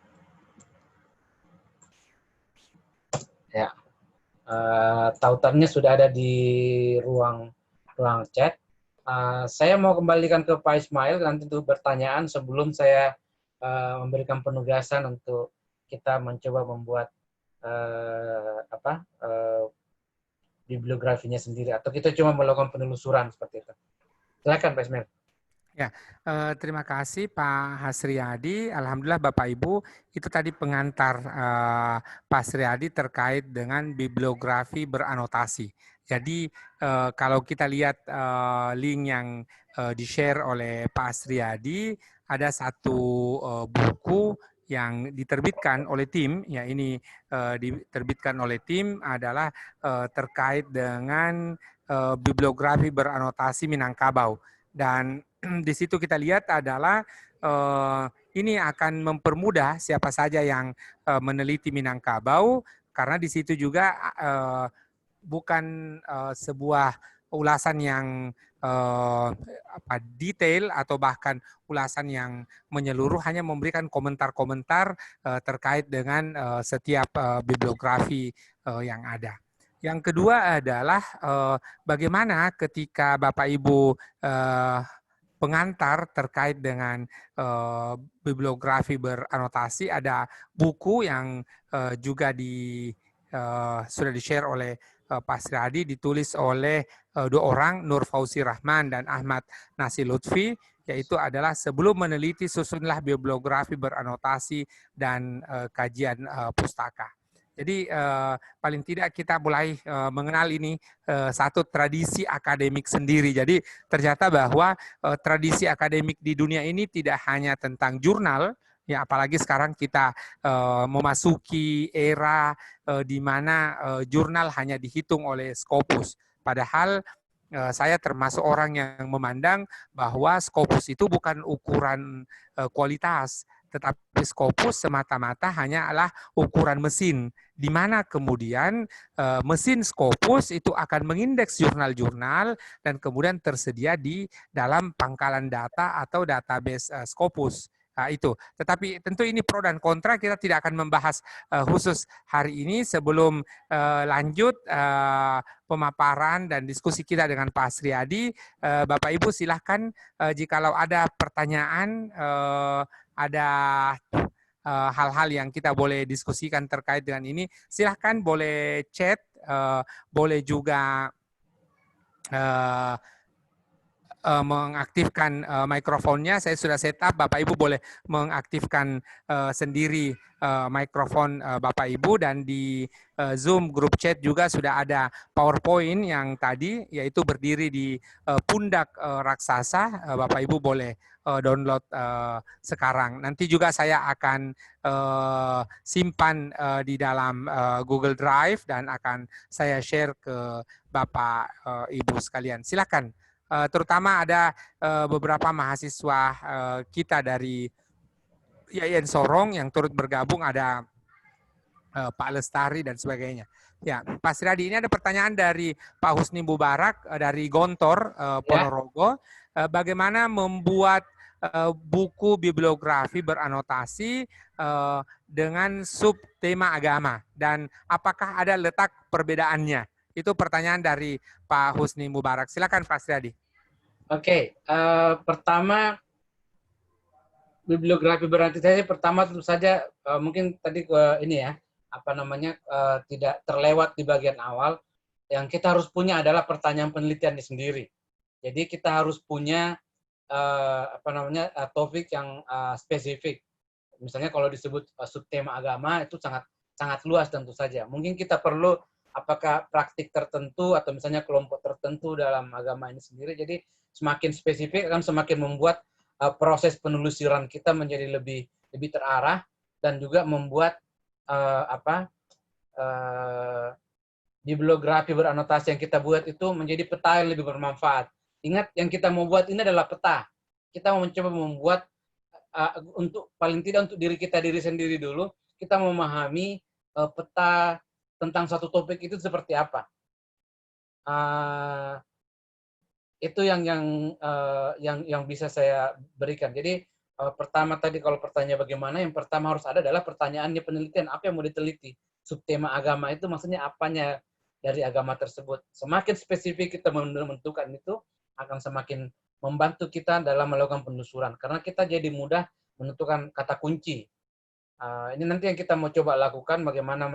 Ya, tautannya sudah ada di ruang chat. Saya mau kembalikan ke Pak Ismail nanti untuk pertanyaan sebelum saya memberikan penugasan untuk kita mencoba membuat bibliografinya sendiri, atau kita cuma melakukan penelusuran seperti itu. Silakan Pak Ismail. Ya, terima kasih Pak Hasriyadi. Alhamdulillah Bapak Ibu, itu tadi pengantar Pak Hasriyadi terkait dengan bibliografi beranotasi. Jadi kalau kita lihat link yang di-share oleh Pak Hasriyadi, ada satu buku yang diterbitkan oleh tim, ya ini diterbitkan oleh tim adalah terkait dengan bibliografi beranotasi Minangkabau. Dan di situ kita lihat adalah ini akan mempermudah siapa saja yang meneliti Minangkabau, karena di situ juga bukan sebuah ulasan yang detail atau bahkan ulasan yang menyeluruh, hanya memberikan komentar-komentar terkait dengan setiap bibliografi yang ada. Yang kedua adalah bagaimana ketika Bapak Ibu pengantar terkait dengan bibliografi beranotasi, ada buku yang juga sudah di-share oleh Pak Sriadi, ditulis oleh dua orang, Nur Fauzi Rahman dan Ahmad Nasi Lutfi, yaitu adalah sebelum meneliti susunlah bibliografi beranotasi dan kajian pustaka. Jadi paling tidak kita mulai mengenal ini satu tradisi akademik sendiri. Jadi ternyata bahwa tradisi akademik di dunia ini tidak hanya tentang jurnal, ya apalagi sekarang kita memasuki era di mana jurnal hanya dihitung oleh Scopus. Padahal saya termasuk orang yang memandang bahwa Scopus itu bukan ukuran kualitas, tetapi Scopus semata-mata hanyalah ukuran mesin, di mana kemudian mesin Scopus itu akan mengindeks jurnal-jurnal dan kemudian tersedia di dalam pangkalan data atau database Scopus. Nah, itu. Tetapi tentu ini pro dan kontra, kita tidak akan membahas khusus hari ini. Sebelum lanjut pemaparan dan diskusi kita dengan Pak Sriadi, Bapak Ibu silahkan jikalau ada pertanyaan, ada hal-hal yang kita boleh diskusikan terkait dengan ini, silahkan boleh chat, boleh juga mengaktifkan mikrofonnya. Saya sudah setup, Bapak Ibu boleh mengaktifkan sendiri mikrofon Bapak Ibu, dan di Zoom grup chat juga sudah ada PowerPoint yang tadi, yaitu berdiri di pundak raksasa. Bapak Ibu boleh download sekarang. Nanti juga saya akan simpan di dalam Google Drive dan akan saya share ke Bapak Ibu sekalian. Silakan. Terutama ada beberapa mahasiswa kita dari IAIN Sorong yang turut bergabung, ada Pak Lestari dan sebagainya. Ya, Pak Sriadi, ini ada pertanyaan dari Pak Husni Mubarak dari Gontor, Ponorogo. Bagaimana membuat buku bibliografi beranotasi dengan subtema agama, dan apakah ada letak perbedaannya? Itu pertanyaan dari Pak Husni Mubarak. Silakan Pak Sriadi. Oke, pertama bibliografi beranotasi pertama tentu saja mungkin tadi ini ya, apa namanya, tidak terlewat di bagian awal. Yang kita harus punya adalah pertanyaan penelitian sendiri. Jadi kita harus punya apa namanya, topik yang spesifik. Misalnya kalau disebut subtema agama itu sangat luas tentu saja. Mungkin kita perlu apakah praktik tertentu atau misalnya kelompok tertentu dalam agama ini sendiri. Jadi semakin spesifik akan semakin membuat proses penelusuran kita menjadi lebih terarah, dan juga membuat bibliografi beranotasi yang kita buat itu menjadi peta yang lebih bermanfaat. Ingat, yang kita mau buat ini adalah peta. Kita mau mencoba membuat untuk paling tidak untuk diri kita sendiri dulu, kita memahami peta tentang satu topik itu seperti apa. Itu yang bisa saya berikan. Jadi pertama tadi kalau pertanyaan bagaimana, yang pertama harus ada adalah pertanyaannya penelitian, apa yang mau diteliti. Subtema agama itu maksudnya apanya dari agama tersebut. Semakin spesifik kita menentukan itu, akan semakin membantu kita dalam melakukan penelusuran. Karena kita jadi mudah menentukan kata kunci. Ini nanti yang kita mau coba lakukan, bagaimana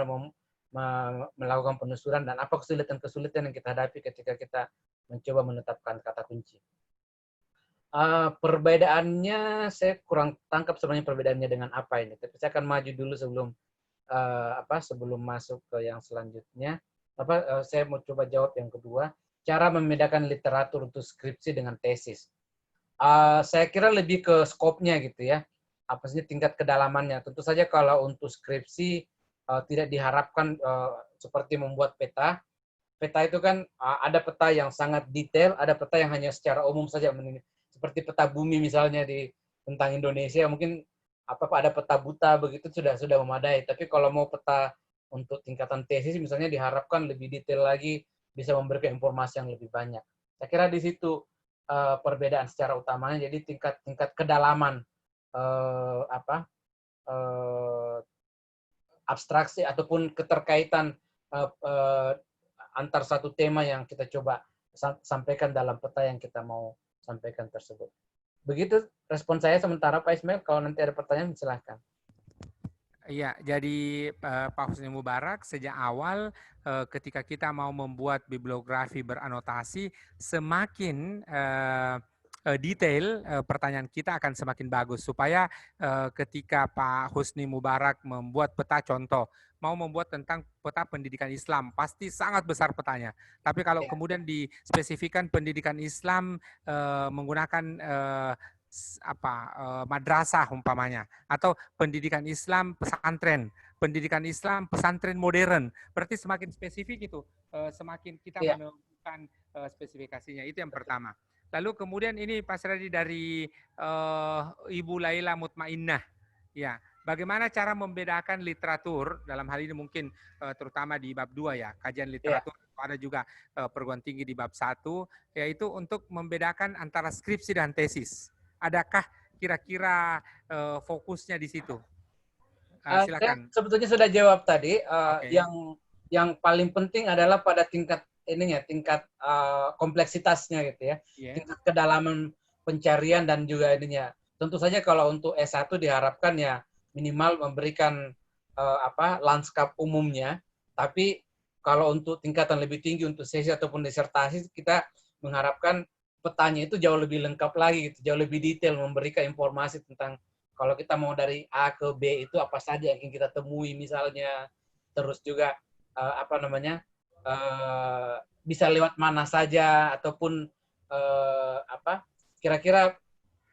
melakukan penelusuran dan apa kesulitan-kesulitan yang kita hadapi ketika kita mencoba menetapkan kata kunci. Perbedaannya saya kurang tangkap sebenarnya perbedaannya dengan apa ini. Tapi saya akan maju dulu sebelum masuk ke yang selanjutnya. Saya mau coba jawab yang kedua. Cara membedakan literatur untuk skripsi dengan tesis. Saya kira lebih ke skopnya gitu ya. Apa sih tingkat kedalamannya. Tentu saja kalau untuk skripsi tidak diharapkan seperti membuat peta. Peta itu kan ada peta yang sangat detail, ada peta yang hanya secara umum saja. Seperti peta bumi misalnya tentang Indonesia, mungkin ada peta buta begitu sudah memadai. Tapi kalau mau peta untuk tingkatan tesis misalnya diharapkan lebih detail lagi, bisa memberikan informasi yang lebih banyak. Saya kira di situ perbedaan secara utamanya. Jadi tingkat kedalaman abstraksi ataupun keterkaitan antar satu tema yang kita coba sampaikan dalam peta yang kita mau sampaikan tersebut. Begitu respon saya sementara, Pak Ismail. Kalau nanti ada pertanyaan, silahkan. Iya, jadi Pak Husni Mubarak sejak awal ketika kita mau membuat bibliografi beranotasi, semakin detail pertanyaan kita akan semakin bagus supaya ketika Pak Husni Mubarak membuat peta contoh, mau membuat tentang peta pendidikan Islam, pasti sangat besar petanya. Tapi kalau Ya, kemudian dispesifikkan pendidikan Islam menggunakan madrasah umpamanya, atau pendidikan Islam pesantren, pendidikan Islam pesantren modern. Berarti semakin spesifik itu, semakin kita ya, menemukan spesifikasinya. Itu yang betul. pertama. Lalu kemudian ini Pak Sradi dari Ibu Laila Mutmainnah. Ya, bagaimana cara membedakan literatur dalam hal ini mungkin terutama di bab 2 ya, kajian Ya, literatur, ada juga perguruan tinggi di bab 1, yaitu untuk membedakan antara skripsi dan tesis. Adakah kira-kira fokusnya di situ? saya Silakan. sebetulnya sudah jawab tadi. Oke. Yang paling penting adalah pada tingkat ininya, tingkat kompleksitasnya gitu ya, Iya. tingkat kedalaman pencarian dan juga ininya. Tentu saja kalau untuk S1 diharapkan ya minimal memberikan lanskap umumnya, tapi kalau untuk tingkatan lebih tinggi untuk sesi ataupun disertasi kita mengharapkan petanya itu jauh lebih lengkap lagi, gitu, jauh lebih detail memberikan informasi tentang kalau kita mau dari A ke B itu apa saja yang kita temui misalnya, terus juga bisa lewat mana saja ataupun kira-kira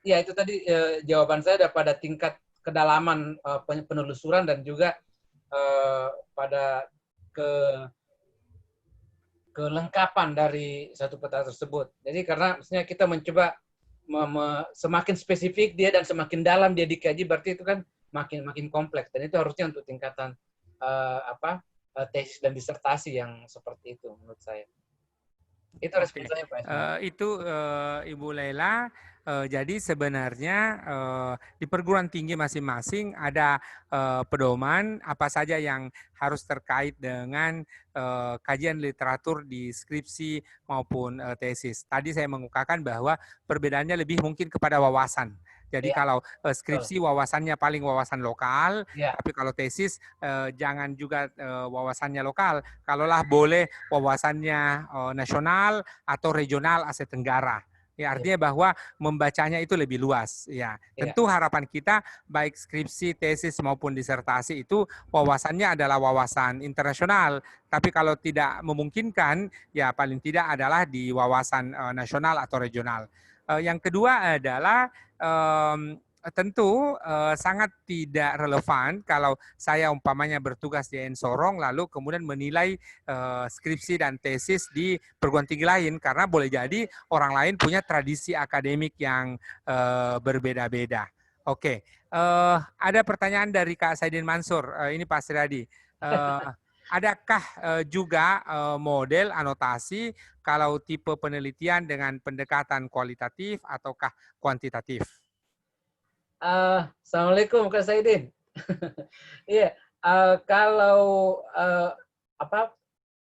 ya itu tadi jawaban saya ada pada tingkat kedalaman penelusuran dan juga pada ke kelengkapan dari satu peta tersebut. Jadi karena maksudnya kita mencoba semakin spesifik dia dan semakin dalam dia dikaji, berarti itu kan makin makin kompleks dan itu harusnya untuk tingkatan tesis dan disertasi yang seperti itu menurut saya. Itu respon Oke, saya Pak Esma. itu Ibu Lela. Jadi sebenarnya di perguruan tinggi masing-masing ada pedoman apa saja yang harus terkait dengan kajian literatur di skripsi maupun tesis. Tadi saya mengukakan bahwa perbedaannya lebih mungkin kepada wawasan. Jadi Ya, kalau betul. skripsi wawasannya paling wawasan lokal, Ya, tapi kalau tesis jangan juga wawasannya lokal. Kalaulah boleh wawasannya nasional atau regional Asia Tenggara. Ya, ya, artinya bahwa membacanya itu lebih luas. Ya, ya, tentu harapan kita baik skripsi, tesis maupun disertasi itu wawasannya adalah wawasan internasional. Tapi kalau tidak memungkinkan, ya paling tidak adalah di wawasan nasional atau regional. Yang kedua adalah tentu sangat tidak relevan kalau saya umpamanya bertugas di Ensorong lalu kemudian menilai skripsi dan tesis di perguruan tinggi lain karena boleh jadi orang lain punya tradisi akademik yang berbeda-beda. Oke, ada pertanyaan dari Kak Saidin Mansur. Ini Pak Sriadi. Adakah juga model anotasi kalau tipe penelitian dengan pendekatan kualitatif ataukah kuantitatif? Assalamualaikum Kak Saidin. Iya, kalau apa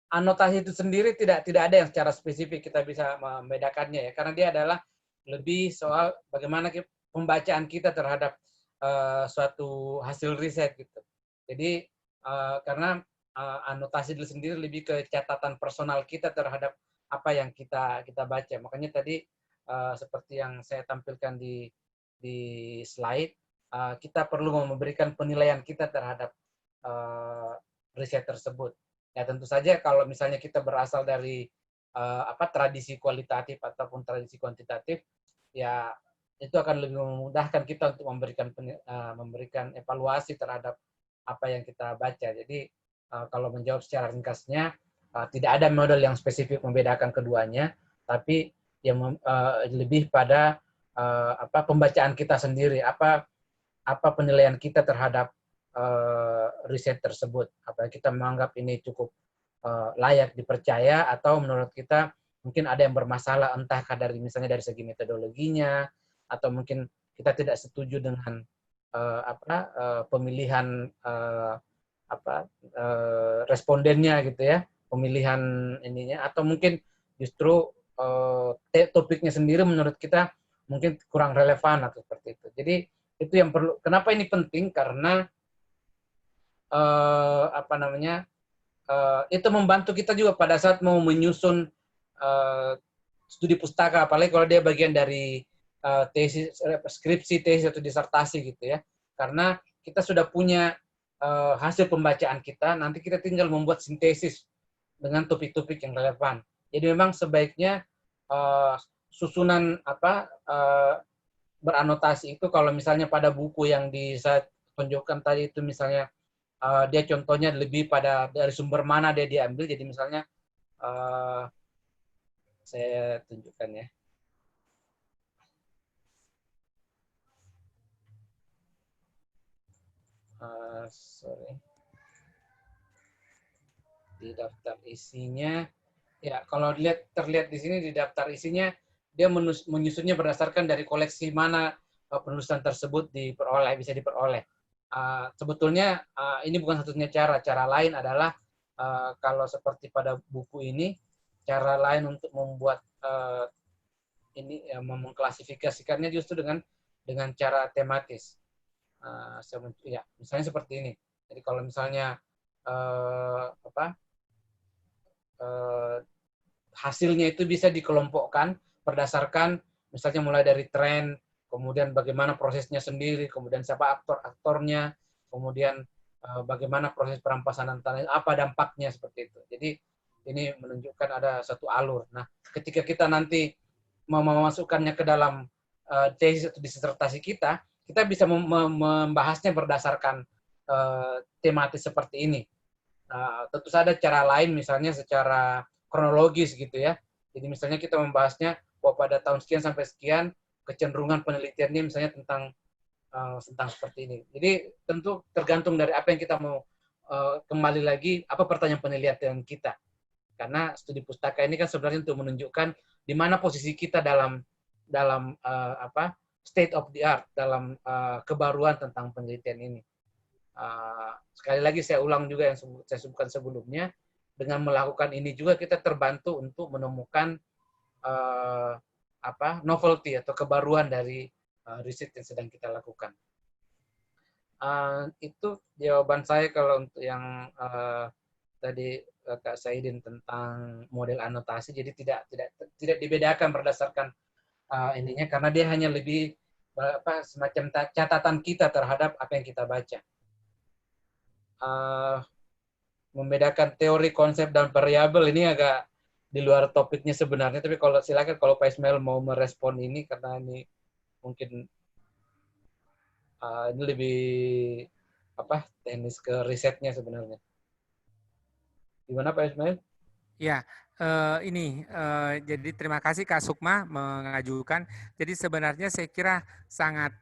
anotasi itu sendiri tidak ada yang secara spesifik kita bisa membedakannya ya, karena dia adalah lebih soal bagaimana pembacaan kita terhadap suatu hasil riset gitu. Jadi karena anotasi itu sendiri lebih ke catatan personal kita terhadap apa yang kita baca. Makanya tadi seperti yang saya tampilkan di slide, kita perlu memberikan penilaian kita terhadap riset tersebut. Ya tentu saja kalau misalnya kita berasal dari tradisi kualitatif ataupun tradisi kuantitatif, ya itu akan lebih memudahkan kita untuk memberikan evaluasi terhadap apa yang kita baca. Jadi kalau menjawab secara ringkasnya, tidak ada model yang spesifik membedakan keduanya, tapi yang lebih pada pembacaan kita sendiri, apa penilaian kita terhadap riset tersebut, apa kita menganggap ini cukup layak dipercaya atau menurut kita mungkin ada yang bermasalah, entahkah dari misalnya dari segi metodologinya atau mungkin kita tidak setuju dengan pemilihan respondennya gitu ya, pemilihan ininya, atau mungkin justru topiknya sendiri menurut kita mungkin kurang relevan atau seperti itu. Jadi itu yang perlu. Kenapa ini penting? Karena apa namanya, itu membantu kita juga pada saat mau menyusun studi pustaka, apalagi kalau dia bagian dari tesis, skripsi, tesis atau disertasi gitu ya. Karena kita sudah punya hasil pembacaan kita, nanti kita tinggal membuat sintesis dengan topik-topik yang relevan. Jadi memang sebaiknya susunan beranotasi itu kalau misalnya pada buku yang saya tunjukkan tadi itu misalnya dia contohnya lebih pada dari sumber mana dia diambil. Jadi misalnya saya tunjukkan ya. Sorry. Di daftar isinya, ya kalau terlihat di sini di daftar isinya, dia menyusunnya berdasarkan dari koleksi mana penulisan tersebut bisa diperoleh. Sebetulnya ini bukan satunya cara. Cara lain adalah kalau seperti pada buku ini, cara lain untuk membuat ini mengklasifikasikannya justru dengan cara tematis. Ya, misalnya seperti ini. Jadi kalau misalnya hasilnya itu bisa dikelompokkan berdasarkan misalnya mulai dari tren, kemudian bagaimana prosesnya sendiri, kemudian siapa aktor-aktornya, kemudian bagaimana proses perampasan tanah, apa dampaknya seperti itu. Jadi ini menunjukkan ada satu alur. Nah, ketika kita nanti mau memasukkannya ke dalam tesis atau disertasi kita bisa membahasnya berdasarkan tematis seperti ini. Tentu saja cara lain, misalnya secara kronologis gitu ya. Jadi misalnya kita membahasnya bahwa pada tahun sekian sampai sekian kecenderungan penelitiannya misalnya tentang seperti ini. Jadi tentu tergantung dari apa yang kita mau kembali lagi apa pertanyaan penelitian kita. Karena studi pustaka ini kan sebenarnya untuk menunjukkan di mana posisi kita dalam state of the art, dalam kebaruan tentang penelitian ini. Sekali lagi saya ulang juga yang saya sebutkan sebelumnya, dengan melakukan ini juga kita terbantu untuk menemukan novelty atau kebaruan dari riset yang sedang kita lakukan. Itu jawaban saya kalau untuk yang tadi Kak Saidin tentang model anotasi. Jadi tidak dibedakan berdasarkan ininya, karena dia hanya lebih semacam catatan kita terhadap apa yang kita baca. Membedakan teori, konsep, dan variabel ini agak di luar topiknya sebenarnya, tapi silakan kalau Pak Ismail mau merespon ini, karena ini mungkin ini lebih teknis ke risetnya sebenarnya. Gimana Pak Ismail? Ya, jadi terima kasih Kak Sukma mengajukan. Jadi sebenarnya saya kira sangat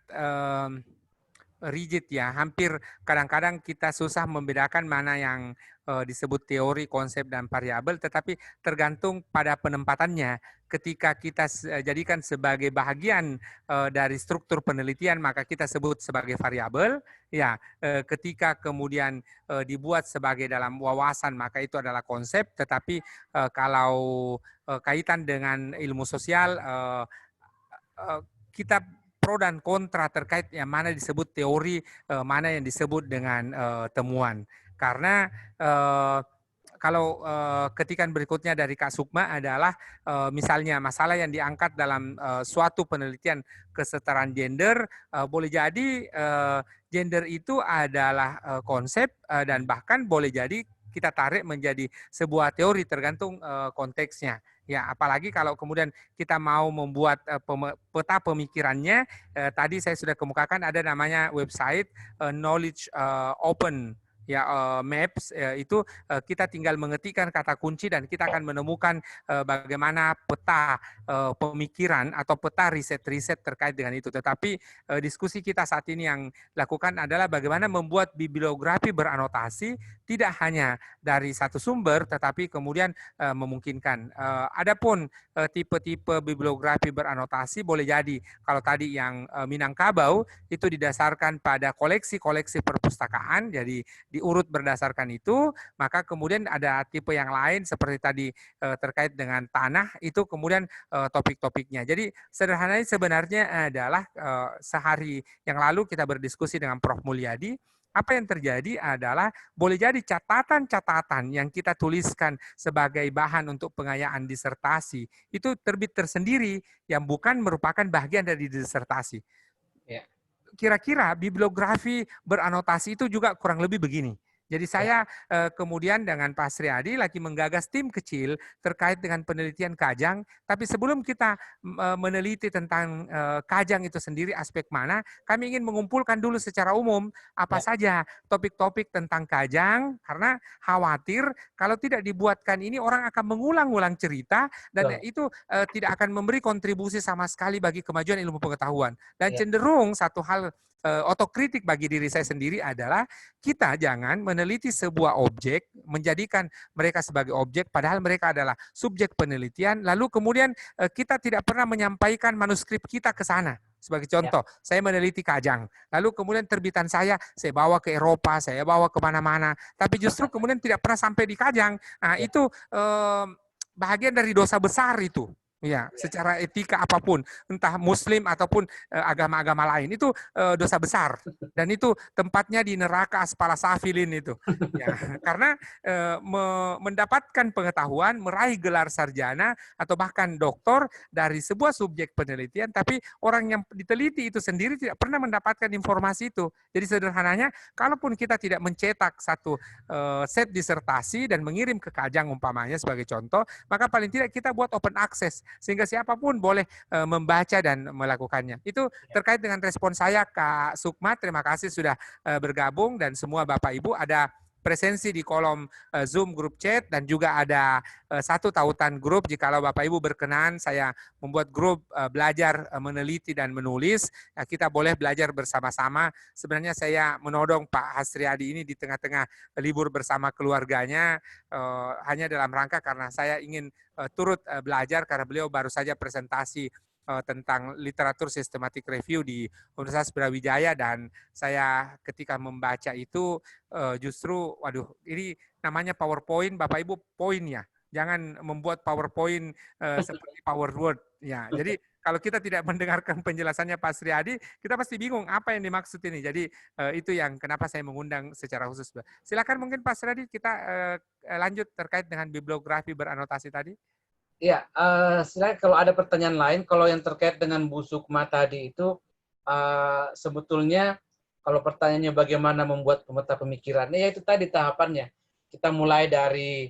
rigid ya, hampir kadang-kadang kita susah membedakan mana yang disebut teori, konsep, dan variabel, tetapi tergantung pada penempatannya. Ketika kita jadikan sebagai bagian dari struktur penelitian, maka kita sebut sebagai variabel. Ya, ketika kemudian dibuat sebagai dalam wawasan, maka itu adalah konsep. Tetapi kalau kaitan dengan ilmu sosial, kita pro dan kontra terkait yang mana disebut teori, mana yang disebut dengan temuan. Karena kalau ketikan berikutnya dari Kak Sukma adalah misalnya masalah yang diangkat dalam suatu penelitian kesetaraan gender, boleh jadi gender itu adalah konsep dan bahkan boleh jadi kita tarik menjadi sebuah teori tergantung konteksnya. Ya, apalagi kalau kemudian kita mau membuat peta pemikirannya, tadi saya sudah kemukakan ada namanya website Knowledge Open ya, Maps, itu kita tinggal mengetikkan kata kunci dan kita akan menemukan bagaimana peta pemikiran atau peta riset-riset terkait dengan itu. Tetapi diskusi kita saat ini yang lakukan adalah bagaimana membuat bibliografi beranotasi tidak hanya dari satu sumber, tetapi kemudian memungkinkan. Adapun tipe-tipe bibliografi beranotasi boleh jadi kalau tadi yang Minangkabau itu didasarkan pada koleksi-koleksi perpustakaan, jadi diurut berdasarkan itu, maka kemudian ada tipe yang lain seperti tadi terkait dengan tanah, itu kemudian topik-topiknya. Jadi sederhananya sebenarnya adalah sehari yang lalu kita berdiskusi dengan Prof. Mulyadi, apa yang terjadi adalah boleh jadi catatan-catatan yang kita tuliskan sebagai bahan untuk pengayaan disertasi itu terbit tersendiri yang bukan merupakan bagian dari disertasi. Ya. Kira-kira bibliografi beranotasi itu juga kurang lebih begini. Jadi saya kemudian dengan Pak Sriadi lagi menggagas tim kecil terkait dengan penelitian Kajang. Tapi sebelum kita meneliti tentang Kajang itu sendiri aspek mana, kami ingin mengumpulkan dulu secara umum apa Ya. saja topik-topik tentang Kajang. Karena khawatir kalau tidak dibuatkan ini orang akan mengulang-ulang cerita dan Betul. itu tidak akan memberi kontribusi sama sekali bagi kemajuan ilmu pengetahuan. Dan Ya. cenderung satu hal otokritik bagi diri saya sendiri adalah kita jangan meneliti sebuah objek, menjadikan mereka sebagai objek, padahal mereka adalah subjek penelitian, lalu kemudian kita tidak pernah menyampaikan manuskrip kita ke sana. Sebagai Ya. contoh, saya meneliti Kajang, lalu kemudian terbitan saya bawa ke Eropa, saya bawa kemana-mana, tapi justru kemudian tidak pernah sampai di Kajang. Nah, Ya. itu bahagian dari dosa besar itu. Ya, Ya. secara etika apapun, entah Muslim ataupun agama-agama lain itu dosa besar dan itu tempatnya di neraka aspala safilin itu. Ya, karena mendapatkan pengetahuan, meraih gelar sarjana atau bahkan doktor dari sebuah subjek penelitian, tapi orang yang diteliti itu sendiri tidak pernah mendapatkan informasi itu. Jadi sederhananya, kalaupun kita tidak mencetak satu set disertasi dan mengirim ke Kajang umpamanya sebagai contoh, maka paling tidak kita buat open access sehingga siapapun boleh membaca dan melakukannya. Itu terkait dengan respon saya, Kak Sukma. Terima kasih sudah bergabung dan semua Bapak Ibu ada presensi di kolom Zoom grup chat dan juga ada satu tautan grup. Jikalau Bapak Ibu berkenan, saya membuat grup belajar meneliti dan menulis. Kita boleh belajar bersama-sama. Sebenarnya saya menodong Pak Hasriadi ini di tengah-tengah libur bersama keluarganya hanya dalam rangka karena saya ingin turut belajar karena beliau baru saja presentasi tentang literatur systematic review di Universitas Brawijaya dan saya ketika membaca itu justru waduh ini namanya PowerPoint Bapak Ibu poin ya. Jangan membuat PowerPoint seperti PowerWord ya. Jadi kalau kita tidak mendengarkan penjelasannya Pak Sriadi, kita pasti bingung apa yang dimaksud ini. Jadi itu yang kenapa saya mengundang secara khusus. Silakan mungkin Pak Sriadi kita lanjut terkait dengan bibliografi beranotasi tadi. Ya, silakan kalau ada pertanyaan lain. Kalau yang terkait dengan Bu Sukma tadi itu sebetulnya kalau pertanyaannya bagaimana membuat pemeta pemikirannya, ya itu tadi tahapannya. Kita mulai dari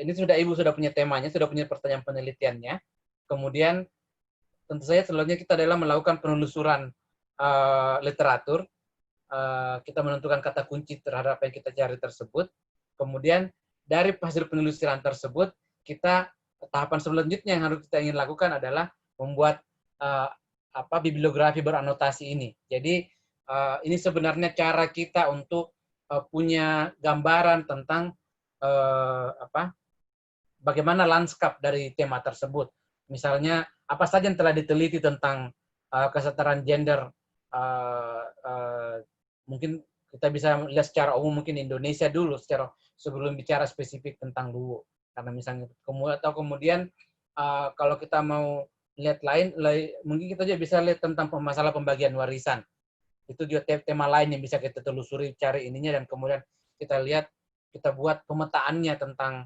ini Ibu sudah punya temanya, sudah punya pertanyaan penelitiannya. Kemudian tentu saja selanjutnya kita adalah melakukan penelusuran literatur. Kita menentukan kata kunci terhadap apa yang kita cari tersebut. Kemudian dari hasil penelusuran tersebut kita tahapan selanjutnya yang harus kita ingin lakukan adalah membuat bibliografi beranotasi ini. Jadi ini sebenarnya cara kita untuk punya gambaran tentang bagaimana lanskap dari tema tersebut. Misalnya apa saja yang telah diteliti tentang kesetaraan gender. Mungkin kita bisa lihat secara umum mungkin Indonesia dulu sebelum bicara spesifik tentang Luwu. Karena misalnya kemudian kalau kita mau lihat lain mungkin kita juga bisa lihat tentang masalah pembagian warisan. Itu juga tema lain yang bisa kita telusuri cari ininya dan kemudian kita lihat kita buat pemetaannya tentang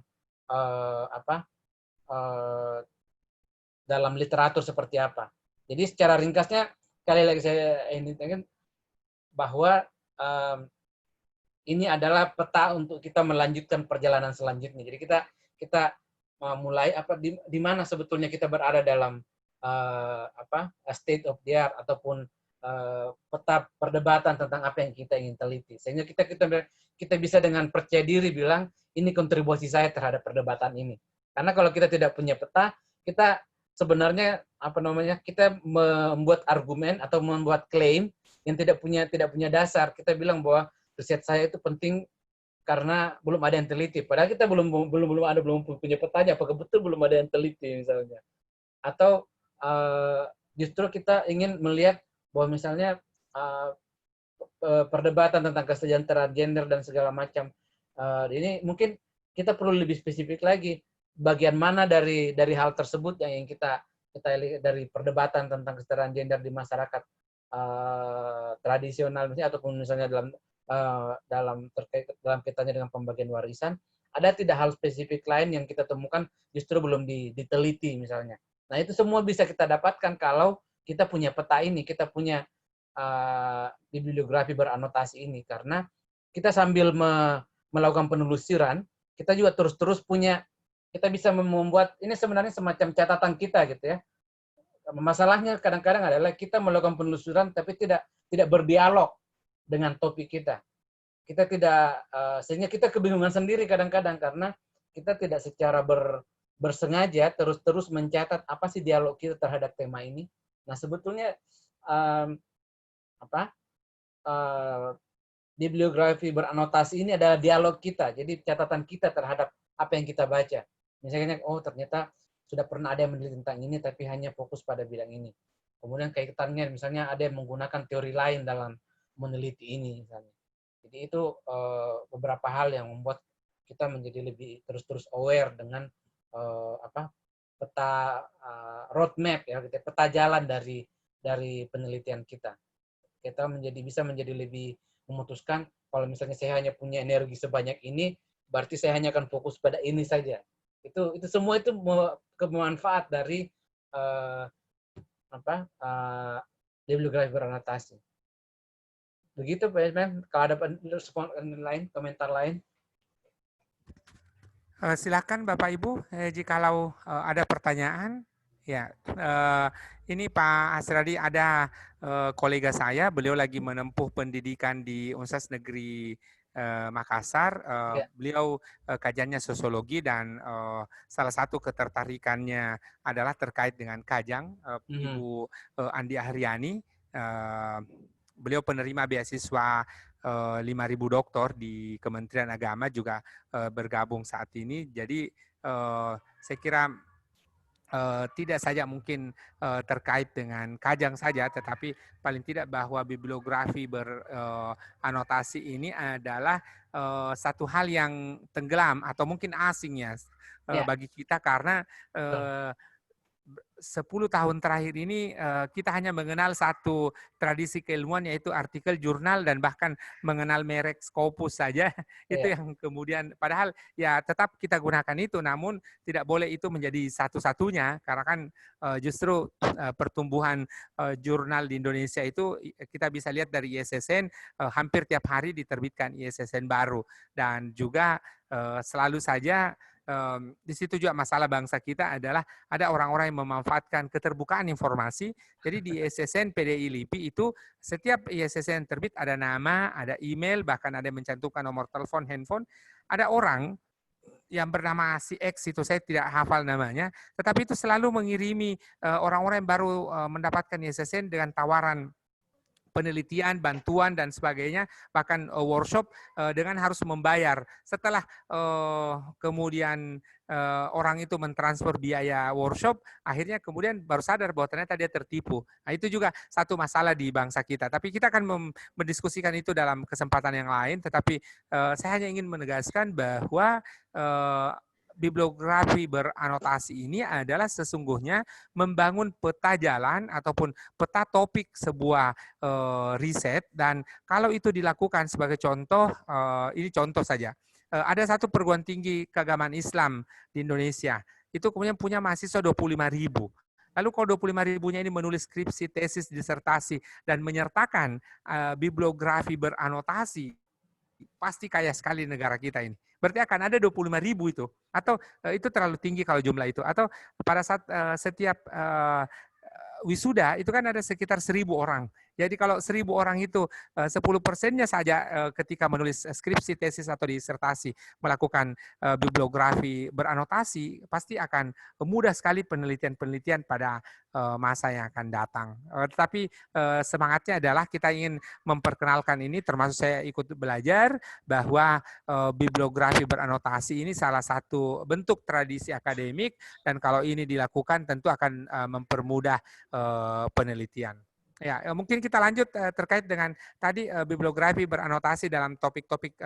dalam literatur seperti apa. Jadi secara ringkasnya kali lagi saya ingin bahwa ini adalah peta untuk kita melanjutkan perjalanan selanjutnya. Jadi kita mulai di mana sebetulnya kita berada dalam state of the art ataupun peta perdebatan tentang apa yang kita ingin teliti. Sehingga kita bisa dengan percaya diri bilang ini kontribusi saya terhadap perdebatan ini. Karena kalau kita tidak punya peta, kita sebenarnya kita membuat argumen atau membuat klaim yang tidak punya dasar. Kita bilang bahwa riset saya itu penting karena belum ada yang teliti. Padahal kita belum punya petanya. Apakah betul belum ada yang teliti misalnya? Atau justru kita ingin melihat bahwa misalnya perdebatan tentang kesejahteraan gender dan segala macam ini mungkin kita perlu lebih spesifik lagi. Bagian mana dari hal tersebut yang kita lihat dari perdebatan tentang kesetaraan gender di masyarakat tradisional misalnya, ataupun misalnya dalam kaitannya dengan pembagian warisan, ada tidak hal spesifik lain yang kita temukan justru belum diteliti misalnya. Nah, itu semua bisa kita dapatkan kalau kita punya peta ini, kita punya bibliografi beranotasi ini, karena kita sambil melakukan penelusuran, kita juga terus-terus kita bisa membuat ini sebenarnya semacam catatan kita gitu ya. Masalahnya kadang-kadang adalah kita melakukan penelusuran tapi tidak berdialog dengan topik kita. Kita tidak sehingga kita kebingungan sendiri kadang-kadang karena kita tidak secara bersengaja terus-terus mencatat apa sih dialog kita terhadap tema ini. Nah, sebetulnya bibliografi beranotasi ini adalah dialog kita. Jadi catatan kita terhadap apa yang kita baca. Misalnya, oh ternyata sudah pernah ada yang meneliti tentang ini, tapi hanya fokus pada bidang ini. Kemudian kaitannya, misalnya ada yang menggunakan teori lain dalam meneliti ini, misalnya. Jadi itu beberapa hal yang membuat kita menjadi lebih terus-terus aware dengan peta roadmap ya, peta jalan dari penelitian kita. Kita bisa menjadi lebih memutuskan kalau misalnya saya hanya punya energi sebanyak ini, berarti saya hanya akan fokus pada ini saja. Itu semua itu kemanfaat dari bibliografi beranotasi. Begitu Pak Ismail. Kalau ada respon lain, komentar lain. Silakan Bapak Ibu, jikalau ada pertanyaan. Ya, ini Pak Asradi, ada kolega saya, beliau lagi menempuh pendidikan di Universitas Negeri Makassar. Beliau kajiannya sosiologi dan salah satu ketertarikannya adalah terkait dengan Kajang. Ibu Andi Ahriani, beliau penerima beasiswa 5.000 doktor di Kementerian Agama, juga bergabung saat ini. Jadi saya kira tidak saja mungkin terkait dengan Kajang saja, tetapi paling tidak bahwa bibliografi beranotasi ini adalah satu hal yang tenggelam atau mungkin asing ya bagi kita, karena 10 tahun terakhir ini kita hanya mengenal satu tradisi keilmuan, yaitu artikel jurnal dan bahkan mengenal merek Scopus saja. Itu yang kemudian, padahal ya tetap kita gunakan itu, namun tidak boleh itu menjadi satu-satunya, karena kan justru pertumbuhan jurnal di Indonesia itu kita bisa lihat dari ISSN, hampir tiap hari diterbitkan ISSN baru, dan juga selalu saja di situ juga masalah bangsa kita adalah ada orang-orang yang memanfaatkan keterbukaan informasi. Jadi di ISSN PDI LIPI itu setiap ISSN terbit ada nama, ada email, bahkan ada yang mencantumkan nomor telepon, handphone. Ada orang yang bernama si X, itu saya tidak hafal namanya, tetapi itu selalu mengirimi orang-orang yang baru mendapatkan ISSN dengan tawaran penelitian, bantuan, dan sebagainya, bahkan workshop dengan harus membayar. Setelah kemudian orang itu mentransfer biaya workshop, akhirnya kemudian baru sadar bahwa ternyata dia tertipu. Nah, itu juga satu masalah di bangsa kita. Tapi kita akan mendiskusikan itu dalam kesempatan yang lain, tetapi saya hanya ingin menegaskan bahwa bibliografi beranotasi ini adalah sesungguhnya membangun peta jalan ataupun peta topik sebuah riset, dan kalau itu dilakukan sebagai contoh, ini contoh saja, ada satu perguruan tinggi keagamaan Islam di Indonesia, itu kemudian punya mahasiswa 25.000. Lalu kalau 25.000-nya ini menulis skripsi, tesis, disertasi, dan menyertakan bibliografi beranotasi, pasti kaya sekali negara kita ini. Berarti akan ada 25.000 itu. Atau itu terlalu tinggi kalau jumlah itu. Atau pada saat setiap wisuda itu kan ada sekitar 1.000 orang. Jadi kalau 1.000 orang itu 10%-nya saja ketika menulis skripsi, tesis, atau disertasi melakukan bibliografi beranotasi, pasti akan mudah sekali penelitian-penelitian pada masa yang akan datang. Tetapi semangatnya adalah kita ingin memperkenalkan ini, termasuk saya ikut belajar bahwa bibliografi beranotasi ini salah satu bentuk tradisi akademik, dan kalau ini dilakukan tentu akan mempermudah penelitian. Ya, mungkin kita lanjut terkait dengan tadi bibliografi beranotasi dalam topik-topik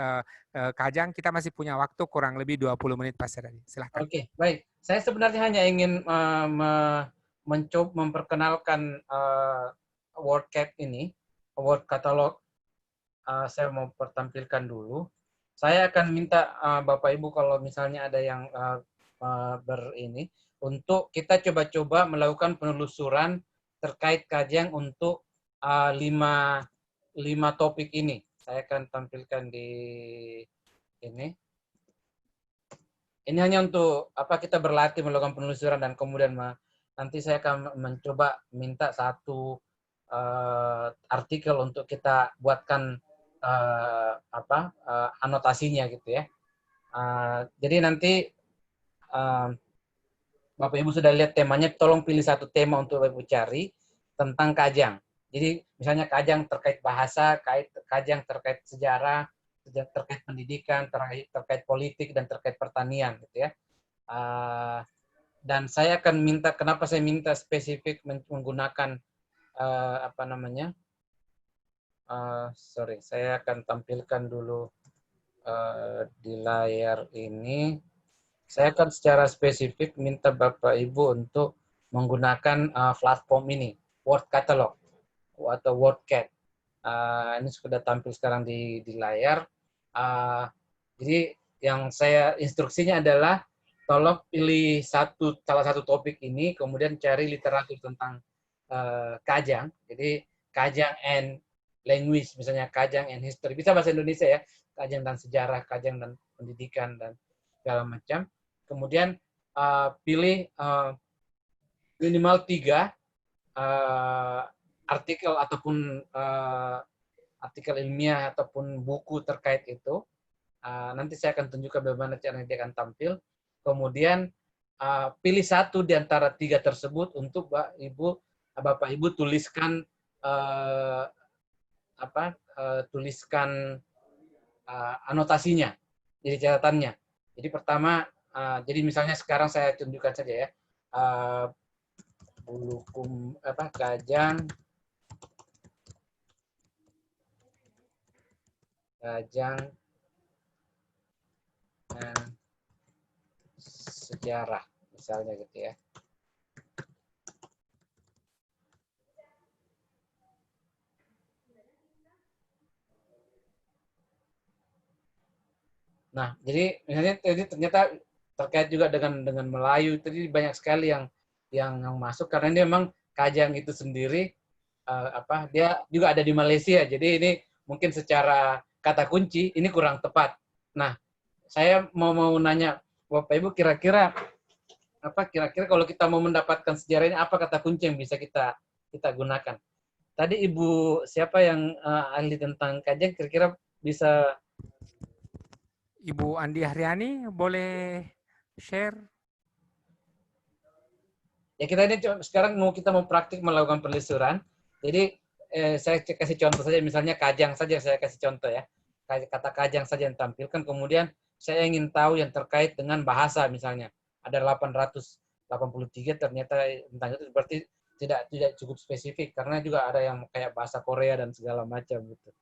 Kajang. Kita masih punya waktu kurang lebih 20 menit, Pak Seradi. Silakan. Oke, baik. Saya sebenarnya hanya ingin mencoba memperkenalkan WordCat ini, Word Catalog, saya mau pertampilkan dulu. Saya akan minta Bapak Ibu kalau misalnya ada yang untuk kita coba-coba melakukan penelusuran terkait kajian untuk lima topik ini. Saya akan tampilkan di ini. Ini hanya untuk kita berlatih melakukan penelusuran dan kemudian nanti saya akan mencoba minta satu artikel untuk kita buatkan anotasinya gitu ya. Jadi nanti Bapak Ibu sudah lihat temanya, tolong pilih satu tema untuk Bapak Ibu cari tentang Kajang. Jadi misalnya Kajang terkait bahasa, Kajang terkait sejarah, terkait pendidikan, terkait politik, dan terkait pertanian gitu ya. Dan saya akan minta, kenapa saya minta spesifik menggunakan saya akan tampilkan dulu di layar ini. Saya akan secara spesifik minta Bapak Ibu untuk menggunakan platform ini, Word Catalog atau WordCat. Ini sudah tampil sekarang di layar. Jadi yang saya instruksinya adalah tolong pilih salah satu topik ini, kemudian cari literatur tentang Kajang. Jadi Kajang and language, misalnya Kajang and history. Bisa bahasa Indonesia ya, Kajang dan sejarah, Kajang dan pendidikan, dan segala macam. Kemudian pilih minimal 3 artikel ataupun artikel ilmiah ataupun buku terkait itu. Nanti saya akan tunjukkan bagaimana caranya dia akan tampil. Kemudian pilih satu di antara 3 tersebut untuk Bapak Ibu tuliskan tuliskan anotasinya, jadi catatannya. Jadi pertama, jadi misalnya sekarang saya tunjukkan saja ya, bulukum Kajang dan sejarah misalnya gitu ya. Nah, jadi misalnya tadi ternyata terkait juga dengan Melayu, tadi banyak sekali yang masuk karena ini memang Kajang itu sendiri dia juga ada di Malaysia. Jadi ini mungkin secara kata kunci ini kurang tepat. Nah, saya mau nanya Bapak Ibu, kira-kira kalau kita mau mendapatkan sejarah ini, apa kata kunci yang bisa kita gunakan? Tadi Ibu siapa yang ahli tentang Kajang, kira-kira bisa. Ibu Andi Haryani, boleh share? Ya kita ini sekarang kita mau praktik melakukan penelusuran. Jadi saya kasih contoh saja, misalnya Kajang saja saya kasih contoh ya. Kata Kajang saja yang tampilkan, kemudian saya ingin tahu yang terkait dengan bahasa misalnya. Ada 883 ternyata tentang itu, berarti tidak cukup spesifik karena juga ada yang kayak bahasa Korea dan segala macam gitu.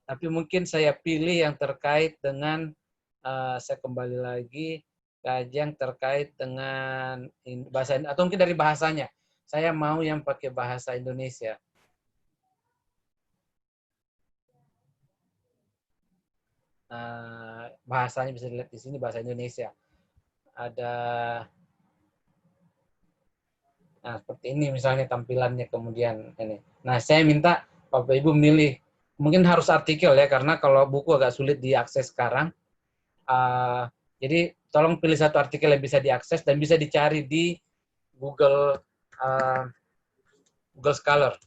Tapi mungkin saya pilih yang terkait dengan saya kembali lagi Kajang terkait dengan bahasa, atau mungkin dari bahasanya. Saya mau yang pakai bahasa Indonesia. Bahasanya bisa dilihat di sini, bahasa Indonesia. Ada seperti ini misalnya tampilannya, kemudian ini. Nah, saya minta Bapak Ibu milih, mungkin harus artikel ya, karena kalau buku agak sulit diakses sekarang. Jadi tolong pilih satu artikel yang bisa diakses dan bisa dicari di Google Scholar.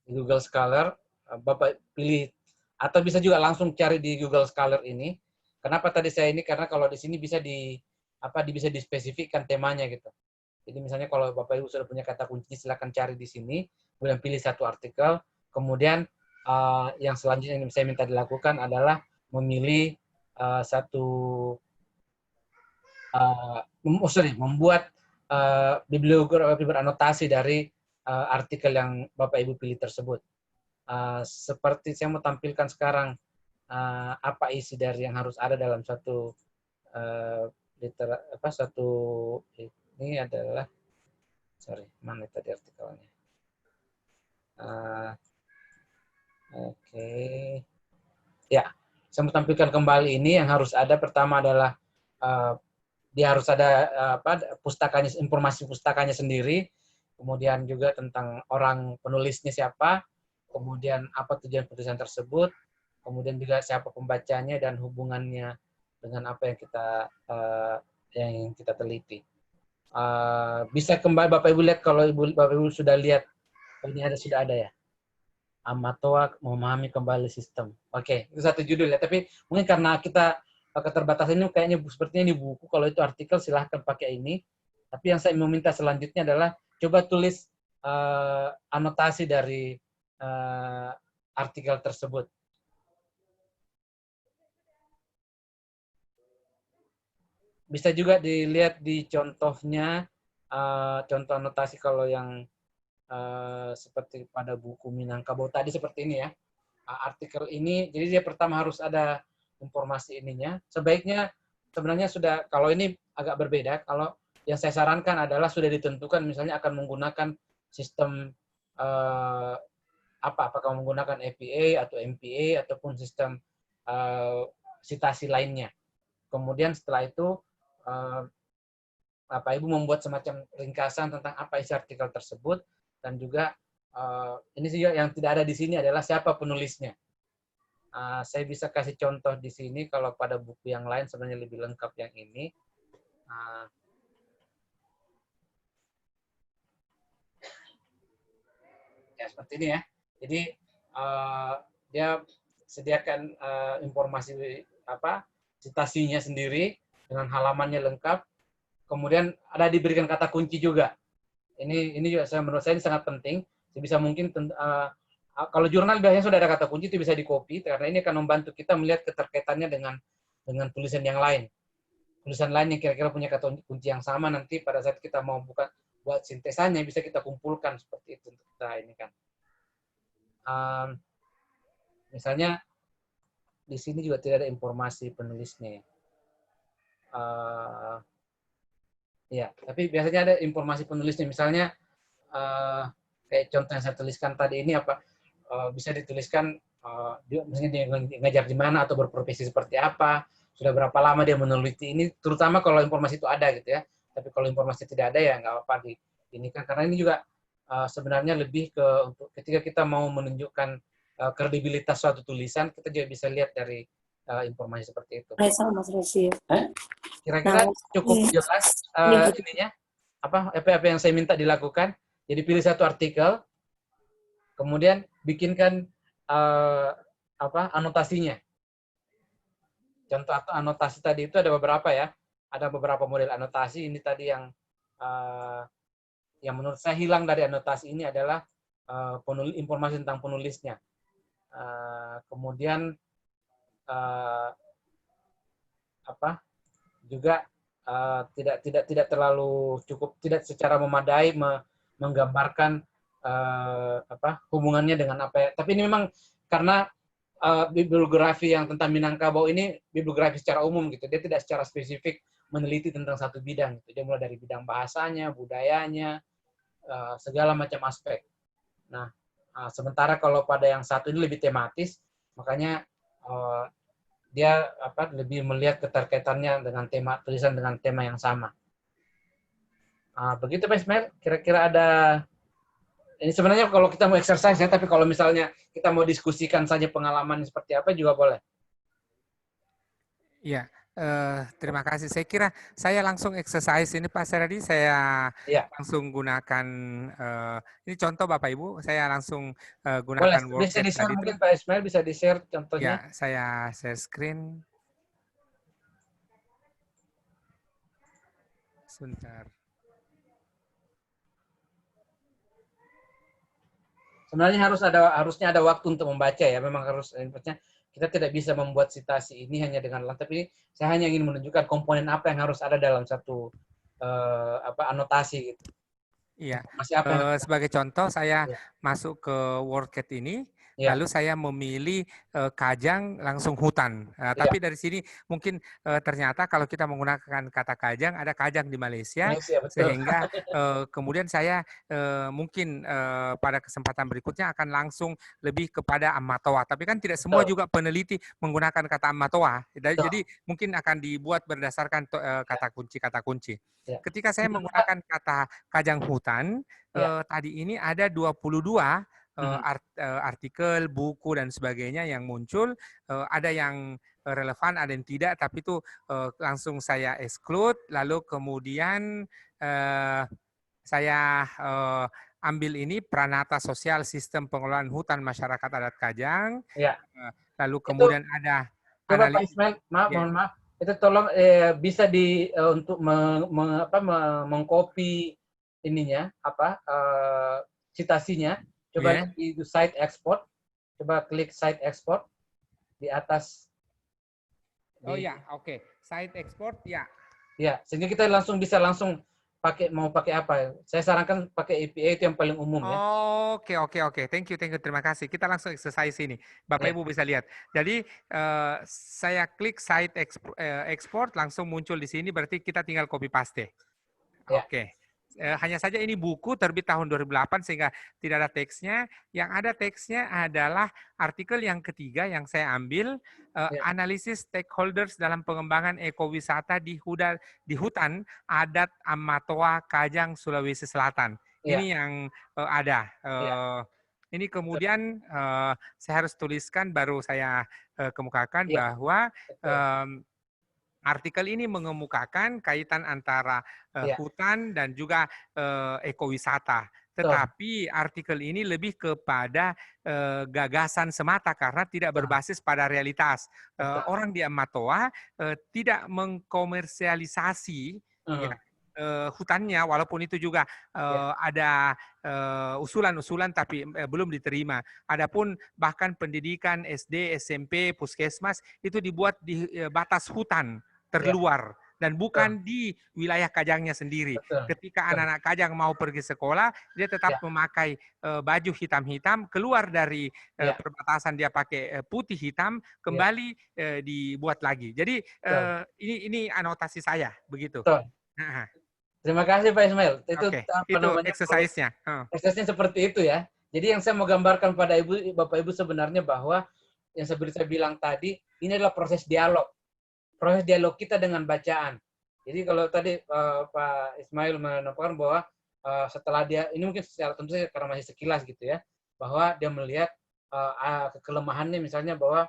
Di Google Scholar, Bapak pilih, atau bisa juga langsung cari di Google Scholar ini. Kenapa tadi saya ini? Karena kalau di sini bisa bisa dispesifikkan temanya gitu. Jadi misalnya kalau Bapak Ibu sudah punya kata kunci, silakan cari di sini, kemudian pilih satu artikel, kemudian yang selanjutnya yang saya minta dilakukan adalah memilih membuat bibliografi beranotasi dari artikel yang Bapak Ibu pilih tersebut. Seperti saya mau tampilkan sekarang apa isi dari yang harus ada dalam satu ini adalah Sorry, mana tadi artikelnya? Oke. Ya, saya mau tampilkan kembali ini yang harus ada. Pertama adalah dia harus ada pustakanya, informasi pustakanya sendiri, kemudian juga tentang orang penulisnya siapa, kemudian apa tujuan penulisan tersebut, kemudian juga siapa pembacanya dan hubungannya dengan apa yang kita teliti. Bisa kembali Bapak Ibu lihat, kalau Bapak Ibu sudah lihat, ini sudah ada ya. Amatoa memahami kembali sistem. Oke, itu satu judul ya. Tapi mungkin karena kita keterbatasan ini kayaknya sepertinya ini buku. Kalau itu artikel silahkan pakai ini. Tapi yang saya meminta selanjutnya adalah coba tulis anotasi dari artikel tersebut. Bisa juga dilihat di contohnya, contoh anotasi kalau yang seperti pada buku Minangkabau tadi seperti ini ya. Artikel ini, jadi dia pertama harus ada informasi ininya. Sebaiknya sebenarnya sudah, kalau ini agak berbeda, kalau yang saya sarankan adalah sudah ditentukan misalnya akan menggunakan sistem apakah menggunakan APA atau MPA ataupun sistem sitasi lainnya. Kemudian setelah itu Bapak Ibu membuat semacam ringkasan tentang apa isi artikel tersebut, dan juga ini juga yang tidak ada di sini adalah siapa penulisnya. Saya bisa kasih contoh di sini, kalau pada buku yang lain sebenarnya lebih lengkap yang ini. Ya seperti ini ya. Jadi dia sediakan informasi citasinya sendiri dengan halamannya lengkap. Kemudian ada diberikan kata kunci juga. Ini juga menurut saya ini sangat penting. Sebisa mungkin kalau jurnal biasanya sudah ada kata kunci, itu bisa di-copy karena ini akan membantu kita melihat keterkaitannya dengan tulisan yang lain. Tulisan lain yang kira-kira punya kata kunci yang sama, nanti pada saat kita mau buat sintesanya bisa kita kumpulkan seperti itu untuk kita ini kan. Misalnya di sini juga tidak ada informasi penulisnya. Ya, tapi biasanya ada informasi penulisnya. Misalnya kayak contoh yang saya tuliskan tadi ini bisa dituliskan misalnya dia ngajar di mana atau berprofesi seperti apa, sudah berapa lama dia meneliti ini, terutama kalau informasi itu ada gitu ya. Tapi kalau informasi tidak ada ya nggak apa-apa ini kan, karena ini juga sebenarnya lebih ke untuk ketika kita mau menunjukkan kredibilitas suatu tulisan, kita juga bisa lihat dari informasi seperti itu. Kira-kira cukup jelas ininya apa yang saya minta dilakukan. Jadi pilih satu artikel, kemudian bikinkan anotasinya. Contoh atau anotasi tadi itu ada beberapa ya. Ada beberapa model anotasi. Ini tadi yang menurut saya hilang dari anotasi ini adalah informasi tentang penulisnya. Kemudian juga tidak terlalu cukup, tidak secara memadai menggambarkan hubungannya dengan apa ya. Tapi ini memang karena bibliografi yang tentang Minangkabau ini bibliografi secara umum gitu. Dia tidak secara spesifik meneliti tentang satu bidang gitu. Dia mulai dari bidang bahasanya, budayanya, segala macam aspek. Nah, sementara kalau pada yang satu ini lebih tematis, makanya dia lebih melihat keterkaitannya dengan tulisan dengan tema yang sama. Begitu Pak Ismail, kira-kira ada. Ini sebenarnya kalau kita mau exercise ya, tapi kalau misalnya kita mau diskusikan saja pengalaman seperti apa juga boleh. Iya, terima kasih. Saya kira saya langsung exercise ini Pak Seradi, saya langsung gunakan, ini contoh Bapak Ibu, saya langsung gunakan boleh, bisa di-share mungkin Pak Ismail, bisa di-share contohnya. Ya, saya share screen. Sebentar. Sebenarnya harusnya ada waktu untuk membaca ya. Memang kita tidak bisa membuat citasi ini hanya dengan tapi saya hanya ingin menunjukkan komponen apa yang harus ada dalam satu anotasi gitu. Iya. Sebagai contoh saya masuk ke WordCat ini, Ya, Lalu saya memilih kajang langsung hutan. ya. Tapi dari sini mungkin ternyata kalau kita menggunakan kata kajang, ada kajang di Malaysia, Malaysia betul. sehingga kemudian saya mungkin pada kesempatan berikutnya akan langsung lebih kepada Ammatoa. Tapi kan tidak semua Betul. juga peneliti menggunakan kata Ammatoa. Betul. Jadi mungkin akan dibuat berdasarkan Ya, kata kunci. ya. Ketika saya Betul, Pak. menggunakan kata kajang hutan, Ya. tadi ini ada 22 Mhm. artikel, buku dan sebagainya yang muncul. Ada yang relevan, ada yang tidak, tapi itu langsung saya exclude. Lalu kemudian eh, saya ambil ini Pranata Sosial Sistem Pengelolaan Hutan Masyarakat Adat Kajang. Ya. Lalu Itu kemudian ada coba Pak analisis. Ismail, maaf, Ya, mohon maaf. Itu tolong bisa untuk mengcopy ininya apa citasinya. Coba ya. lihat di site export. Coba klik site export di atas Oh di ya, oke. Site export ya. ya, sehingga kita bisa langsung mau pakai apa. Saya sarankan pakai APA itu yang paling umum ya. Oke, oke, oke. Thank you, thank you. Terima kasih. Kita langsung exercise ini. Bapak Ya, Ibu bisa lihat. Jadi saya klik site export langsung muncul di sini. Berarti kita tinggal copy paste. ya, Oke. Hanya saja ini buku terbit tahun 2008 sehingga tidak ada teksnya. Yang ada teksnya adalah artikel yang ketiga yang saya ambil, ya, analisis stakeholders dalam pengembangan ekowisata di hutan adat Ammatoa Kajang Sulawesi Selatan. ya, Ini yang ada. ya, Ini betul. kemudian saya harus tuliskan baru saya kemukakan Ya, bahwa betul. artikel ini mengemukakan kaitan antara Ya, hutan dan juga ekowisata. betul. Tetapi artikel ini lebih kepada gagasan semata karena tidak Betul. berbasis pada realitas. Betul. Orang di Ammatoa tidak mengkomersialisasi ya, Mhm. hutannya, walaupun itu juga Ya, ada usulan-usulan tapi belum diterima. Adapun bahkan pendidikan SD, SMP, puskesmas itu dibuat di batas hutan ya, terluar dan betul. bukan di wilayah Kajangnya sendiri. Betul. Ketika Betul. anak-anak Kajang mau pergi sekolah, dia tetap Ya, memakai baju hitam-hitam, keluar dari ya, perbatasan dia pakai putih hitam, ya, kembali dibuat lagi. Jadi betul. ini anotasi saya begitu. Betul. Nah, Terima kasih Pak Ismail. Itu oke, apa itu namanya exercise-nya. prosesnya seperti itu ya. Jadi yang saya mau gambarkan pada Bapak Ibu sebenarnya bahwa yang seperti saya bilang tadi, ini adalah proses dialog. Proses dialog kita dengan bacaan. Jadi kalau tadi Pak Ismail menemukan bahwa setelah dia, ini mungkin secara tentu saja karena masih sekilas gitu ya, bahwa dia melihat kelemahannya misalnya bahwa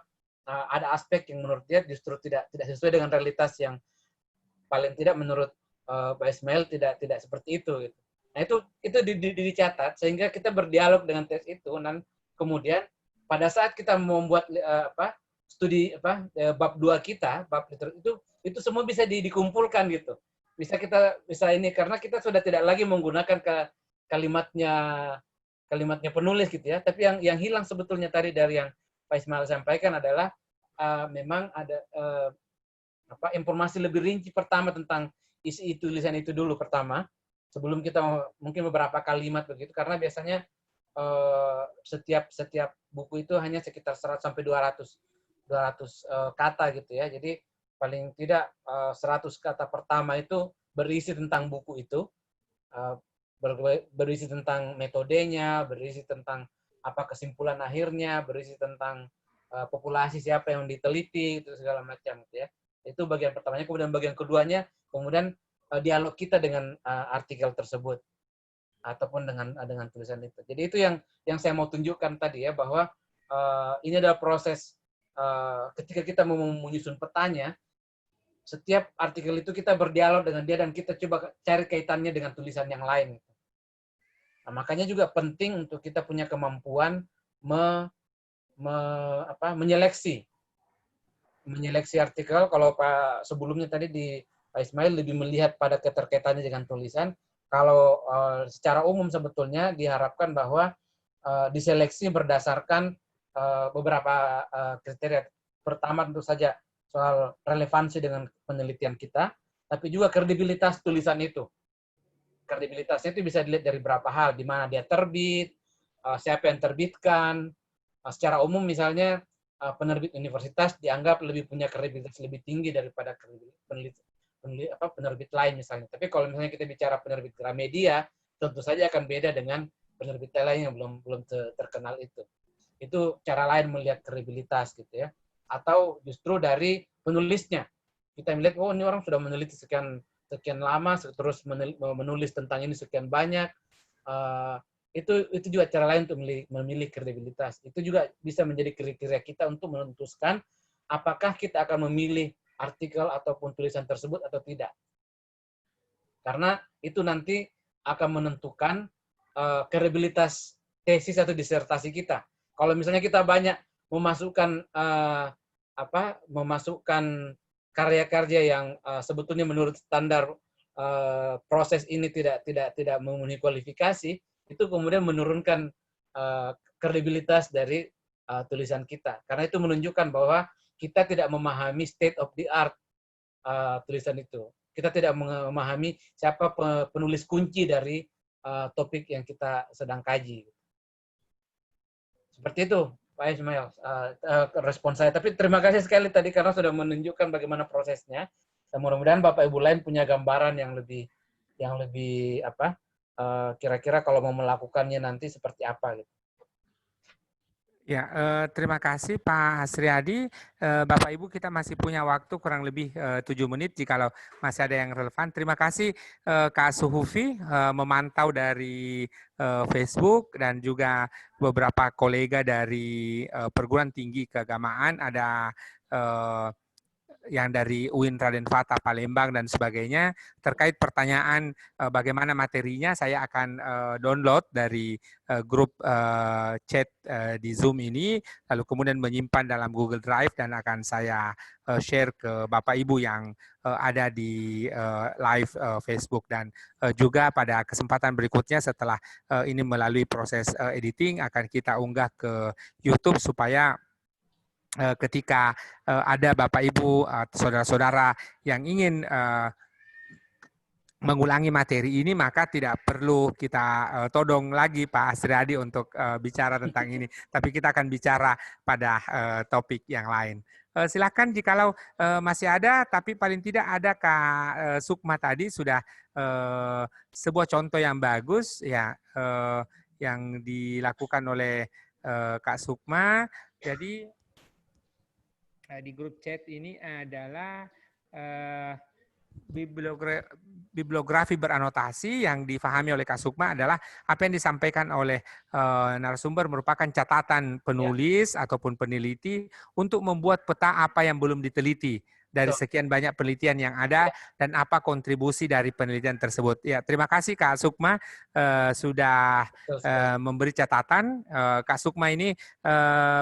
ada aspek yang menurut dia justru tidak sesuai dengan realitas yang paling tidak menurut Pak Ismail tidak seperti itu. Gitu. Nah itu dicatat sehingga kita berdialog dengan teks itu dan kemudian pada saat kita membuat studi bab 2 kita, bab itu semua bisa dikumpulkan gitu. Bisa ini karena kita sudah tidak lagi menggunakan kalimatnya kalimatnya penulis gitu ya, tapi yang hilang sebetulnya tadi dari yang Pak Ismail sampaikan adalah memang ada informasi lebih rinci pertama tentang isi tulisan itu dulu pertama sebelum kita mungkin beberapa kalimat begitu karena biasanya setiap buku itu hanya sekitar 100 sampai 200 kata gitu ya. Jadi paling tidak 100 kata pertama itu berisi tentang buku itu, berisi tentang metodenya, berisi tentang apa kesimpulan akhirnya, berisi tentang populasi siapa yang diteliti itu segala macam gitu ya. Itu bagian pertamanya. Kemudian bagian keduanya, kemudian dialog kita dengan artikel tersebut ataupun dengan tulisan itu. Jadi itu yang saya mau tunjukkan tadi ya bahwa ini adalah proses ketika kita mau menyusun petanya, setiap artikel itu kita berdialog dengan dia dan kita coba cari kaitannya dengan tulisan yang lain. Nah, makanya juga penting untuk kita punya kemampuan menyeleksi artikel. Kalau Pak sebelumnya tadi di Pak Ismail lebih melihat pada keterkaitannya dengan tulisan. Kalau secara umum sebetulnya diharapkan bahwa diseleksi berdasarkan beberapa kriteria. Pertama tentu saja soal relevansi dengan penelitian kita, tapi juga kredibilitas tulisan itu. Kredibilitasnya itu bisa dilihat dari berapa hal, di mana dia terbit, siapa yang terbitkan, secara umum misalnya penerbit universitas dianggap lebih punya kredibilitas lebih tinggi daripada penerbit lain misalnya. Tapi kalau misalnya kita bicara penerbit Gramedia, tentu saja akan beda dengan penerbit lain yang belum terkenal itu. Itu cara lain melihat kredibilitas gitu ya. Atau justru dari penulisnya. Kita melihat, oh ini orang sudah meneliti sekian lama, terus menulis tentang ini sekian banyak. Itu juga cara lain untuk memilih kredibilitas. Itu juga bisa menjadi kriteria kita untuk menentukan apakah kita akan memilih artikel ataupun tulisan tersebut atau tidak. Karena itu nanti akan menentukan kredibilitas tesis atau disertasi kita. Kalau misalnya kita banyak memasukkan karya-karya yang sebetulnya menurut standar proses ini tidak memenuhi kualifikasi, itu kemudian menurunkan kredibilitas dari tulisan kita. Karena itu menunjukkan bahwa kita tidak memahami state of the art tulisan itu. Kita tidak memahami siapa penulis kunci dari topik yang kita sedang kaji. Seperti itu, Pak Ismail, respon saya. Tapi terima kasih sekali tadi karena sudah menunjukkan bagaimana prosesnya. Dan mudah-mudahan Bapak Ibu lain punya gambaran yang lebih kira-kira kalau mau melakukannya nanti seperti apa gitu. Ya, terima kasih Pak Hasriadi. Bapak Ibu, kita masih punya waktu kurang lebih 7 menit jikalau masih ada yang relevan. Terima kasih Kak Suhufi memantau dari Facebook dan juga beberapa kolega dari perguruan tinggi keagamaan, ada yang dari UIN Raden Fatah Palembang dan sebagainya. Terkait pertanyaan bagaimana materinya, saya akan download dari grup chat di Zoom ini, lalu kemudian menyimpan dalam Google Drive dan akan saya share ke Bapak Ibu yang ada di live Facebook. Dan juga pada kesempatan berikutnya setelah ini melalui proses editing akan kita unggah ke YouTube supaya ketika ada Bapak Ibu atau saudara-saudara yang ingin mengulangi materi ini, maka tidak perlu kita todong lagi Pak Hasriadi untuk bicara tentang ini, tapi kita akan bicara pada topik yang lain. Silakan jikalau masih ada, tapi paling tidak ada Kak Sukma tadi sudah sebuah contoh yang bagus ya yang dilakukan oleh Kak Sukma. Jadi di grup chat ini adalah bibliografi beranotasi yang difahami oleh Kak Sukma adalah apa yang disampaikan oleh narasumber merupakan catatan penulis ataupun peneliti untuk membuat peta apa yang belum diteliti dari sekian banyak penelitian yang ada dan apa kontribusi dari penelitian tersebut. Ya, terima kasih Kak Sukma sudah memberi catatan. Kak Sukma ini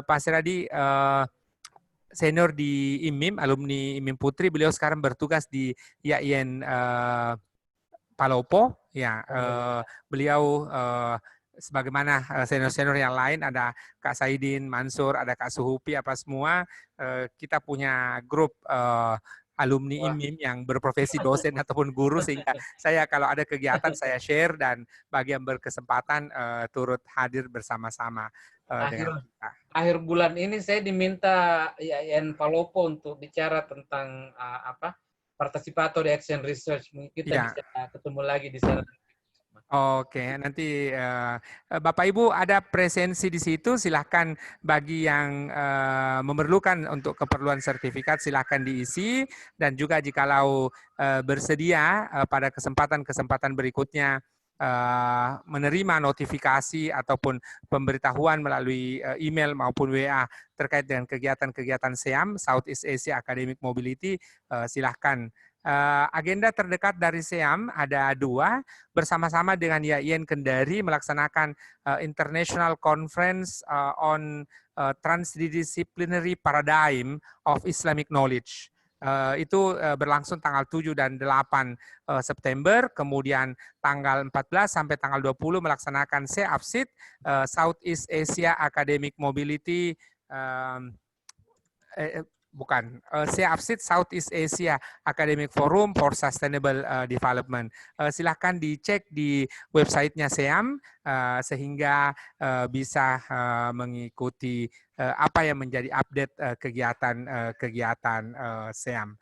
Pak Hasriadi senior di IMIM, alumni IMIM Putri. Beliau sekarang bertugas di IAIN Palopo. Ya, beliau sebagaimana senior-senior yang lain, ada Kak Saidin, Mansur, ada Kak Suhupi, apa semua. Kita punya grup alumni IMIM yang berprofesi dosen ataupun guru, sehingga saya kalau ada kegiatan saya share dan bagi yang berkesempatan turut hadir bersama-sama dengan kita. Akhir bulan ini saya diminta IAIN Palopo untuk bicara tentang participator action research. Kita bisa ketemu lagi di sana. Oke, nanti Bapak Ibu ada presensi di situ, silahkan bagi yang memerlukan untuk keperluan sertifikat silahkan diisi, dan juga jikalau bersedia pada kesempatan-kesempatan berikutnya menerima notifikasi ataupun pemberitahuan melalui email maupun WA terkait dengan kegiatan-kegiatan SEAM, Southeast Asia Academic Mobility, silahkan. Agenda terdekat dari SEAM ada 2, bersama-sama dengan IAIN Kendari melaksanakan International Conference on Transdisciplinary Paradigm of Islamic Knowledge. Itu berlangsung tanggal 7 dan 8 September, kemudian tanggal 14 sampai tanggal 20 melaksanakan SEAPSIT, Southeast Asia Academic Mobility Bukan, SEAFSID Southeast Asia Academic Forum for Sustainable Development. Silahkan dicek di websitenya SEAM sehingga bisa mengikuti apa yang menjadi update kegiatan SEAM.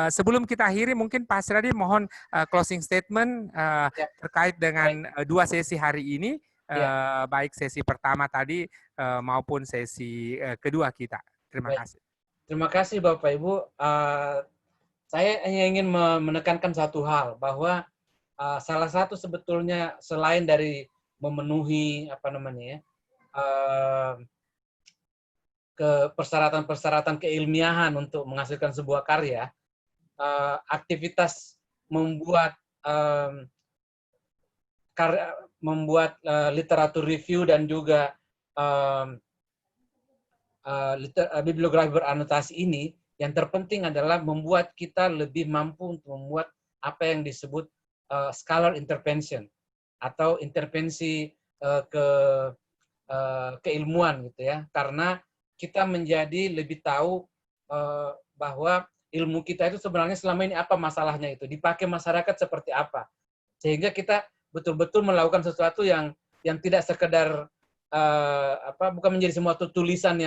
Sebelum kita akhiri, mungkin Pak Asriadi mohon closing statement Ya, terkait baik. dengan dua sesi hari ini, Ya, baik sesi pertama tadi maupun sesi kedua kita. Terima baik. kasih. Terima kasih Bapak Ibu. Saya hanya ingin menekankan satu hal, bahwa salah satu sebetulnya selain dari memenuhi apa namanya ya, uh, ke persyaratan-persyaratan keilmiahan untuk menghasilkan sebuah karya, aktivitas membuat karya, membuat literatur review dan juga bibliografi beranotasi ini, yang terpenting adalah membuat kita lebih mampu untuk membuat apa yang disebut scholar intervention atau intervensi ke keilmuan gitu ya, karena kita menjadi lebih tahu bahwa ilmu kita itu sebenarnya selama ini apa masalahnya, itu dipakai masyarakat seperti apa, sehingga kita betul-betul melakukan sesuatu yang tidak sekedar bukan menjadi semua tulisan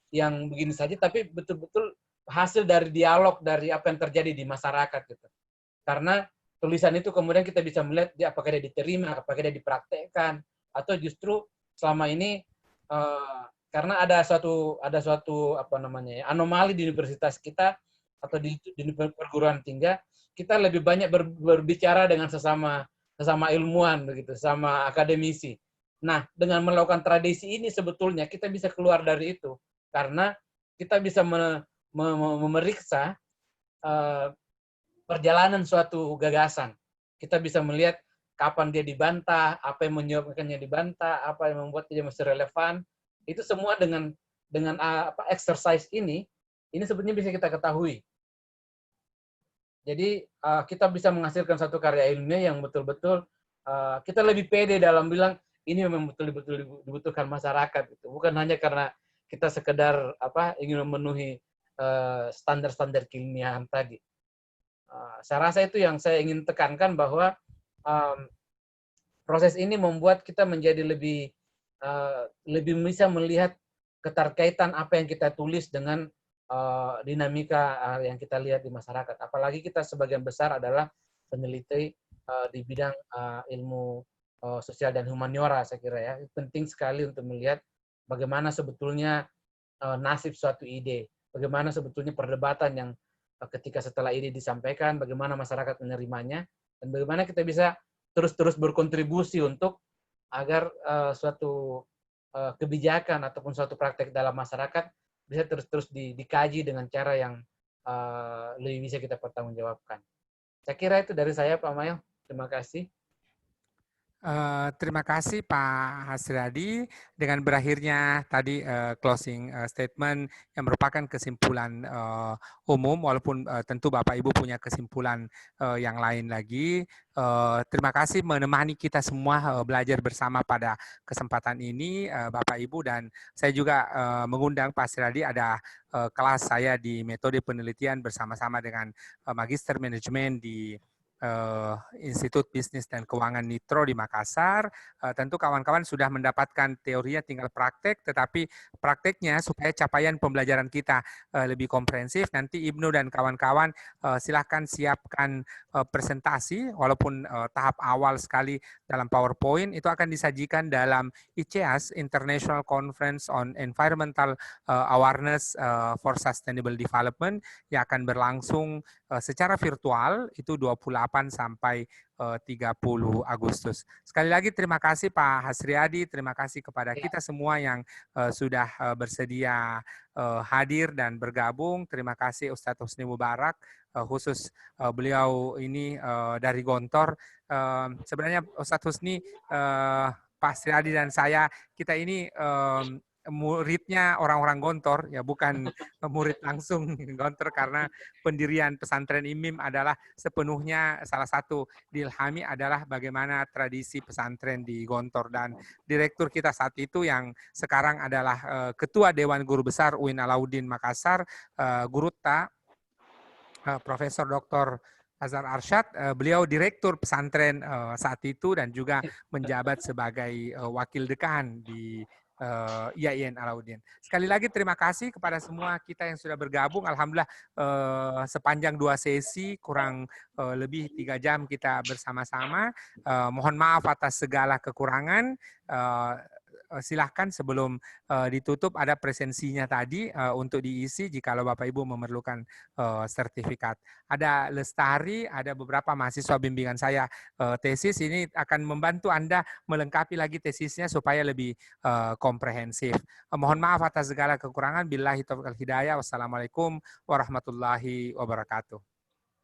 yang begini saja, tapi betul-betul hasil dari dialog dari apa yang terjadi di masyarakat gitu. Karena tulisan itu kemudian kita bisa melihat apakah dia diterima, apakah dia dipraktekkan, atau justru selama ini karena ada suatu apa namanya ya, anomali di universitas kita atau di perguruan tinggi, kita lebih banyak berbicara dengan sesama ilmuwan begitu, sama akademisi. Nah, dengan melakukan tradisi ini sebetulnya kita bisa keluar dari itu, karena kita bisa memeriksa perjalanan suatu gagasan. Kita bisa melihat kapan dia dibantah, apa yang menyebabkannya dibantah, apa yang membuat dia masih relevan. Itu semua dengan exercise ini sebetulnya bisa kita ketahui. Jadi kita bisa menghasilkan satu karya ilmiah yang betul-betul kita lebih pede dalam bilang ini memang betul-betul dibutuhkan masyarakat. Gitu. Bukan hanya karena kita sekedar ingin memenuhi standar-standar keilmiahan tadi. Saya rasa itu yang saya ingin tekankan, bahwa proses ini membuat kita menjadi lebih bisa melihat keterkaitan apa yang kita tulis dengan dinamika yang kita lihat di masyarakat. Apalagi kita sebagian besar adalah peneliti di bidang ilmu sosial dan humaniora, saya kira ya. Penting sekali untuk melihat bagaimana sebetulnya nasib suatu ide, bagaimana sebetulnya perdebatan yang ketika setelah ide disampaikan, bagaimana masyarakat menerimanya, dan bagaimana kita bisa terus-terus berkontribusi untuk agar suatu kebijakan ataupun suatu praktek dalam masyarakat bisa terus-terus dikaji dengan cara yang lebih bisa kita pertanggungjawabkan. Saya kira itu dari saya, Pak Mayo. Terima kasih. Terima kasih Pak Hasriadi. Dengan berakhirnya tadi closing statement yang merupakan kesimpulan umum, walaupun tentu Bapak Ibu punya kesimpulan yang lain lagi. Terima kasih menemani kita semua belajar bersama pada kesempatan ini, Bapak Ibu, dan saya juga mengundang Pak Hasriadi, ada kelas saya di metode penelitian bersama-sama dengan Magister Manajemen di Institut Bisnis dan Keuangan Nitro di Makassar. Tentu kawan-kawan sudah mendapatkan teorinya, tinggal praktek, tetapi prakteknya supaya capaian pembelajaran kita lebih komprehensif. Nanti Ibnu dan kawan-kawan silahkan siapkan presentasi, walaupun tahap awal sekali dalam PowerPoint, itu akan disajikan dalam ICEAS, International Conference on Environmental Awareness for Sustainable Development, yang akan berlangsung secara virtual itu 28 sampai 30 Agustus. Sekali lagi terima kasih Pak Hasriadi, terima kasih kepada kita semua yang sudah bersedia hadir dan bergabung. Terima kasih Ustadz Husni Mubarak, khusus beliau ini dari Gontor. Sebenarnya Ustadz Husni, Pak Hasriadi dan saya, kita ini muridnya orang-orang Gontor, ya bukan murid langsung Gontor, karena pendirian pesantren IMIM adalah sepenuhnya salah satu diilhami adalah bagaimana tradisi pesantren di Gontor, dan direktur kita saat itu yang sekarang adalah Ketua Dewan Guru Besar UIN Alauddin Makassar, Guru Ta, Profesor Dr. Azhar Arsyad, beliau direktur pesantren saat itu dan juga menjabat sebagai wakil dekan di IAIN Alauddin. Sekali lagi terima kasih kepada semua kita yang sudah bergabung. Alhamdulillah sepanjang 2 sesi kurang lebih 3 jam kita bersama-sama. Mohon maaf atas segala kekurangan. Silahkan sebelum ditutup ada presensinya tadi untuk diisi jikalau Bapak Ibu memerlukan sertifikat. Ada Lestari, ada beberapa mahasiswa bimbingan saya tesis, ini akan membantu Anda melengkapi lagi tesisnya supaya lebih komprehensif. Mohon maaf atas segala kekurangan. Billahi taufiq wal hidayah. Wassalamualaikum warahmatullahi wabarakatuh.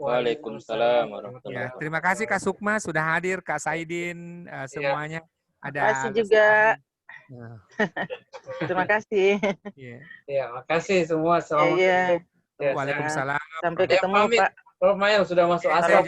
Waalaikumsalam warahmatullahi wabarakatuh. Terima kasih Kak Sukma sudah hadir, Kak Saidin, semuanya. Terima kasih juga. Terima kasih. Ya, makasih semua. Selamat. Waalaikumsalam. Sampai ketemu Pak. Prof Mayang sudah masuk asal.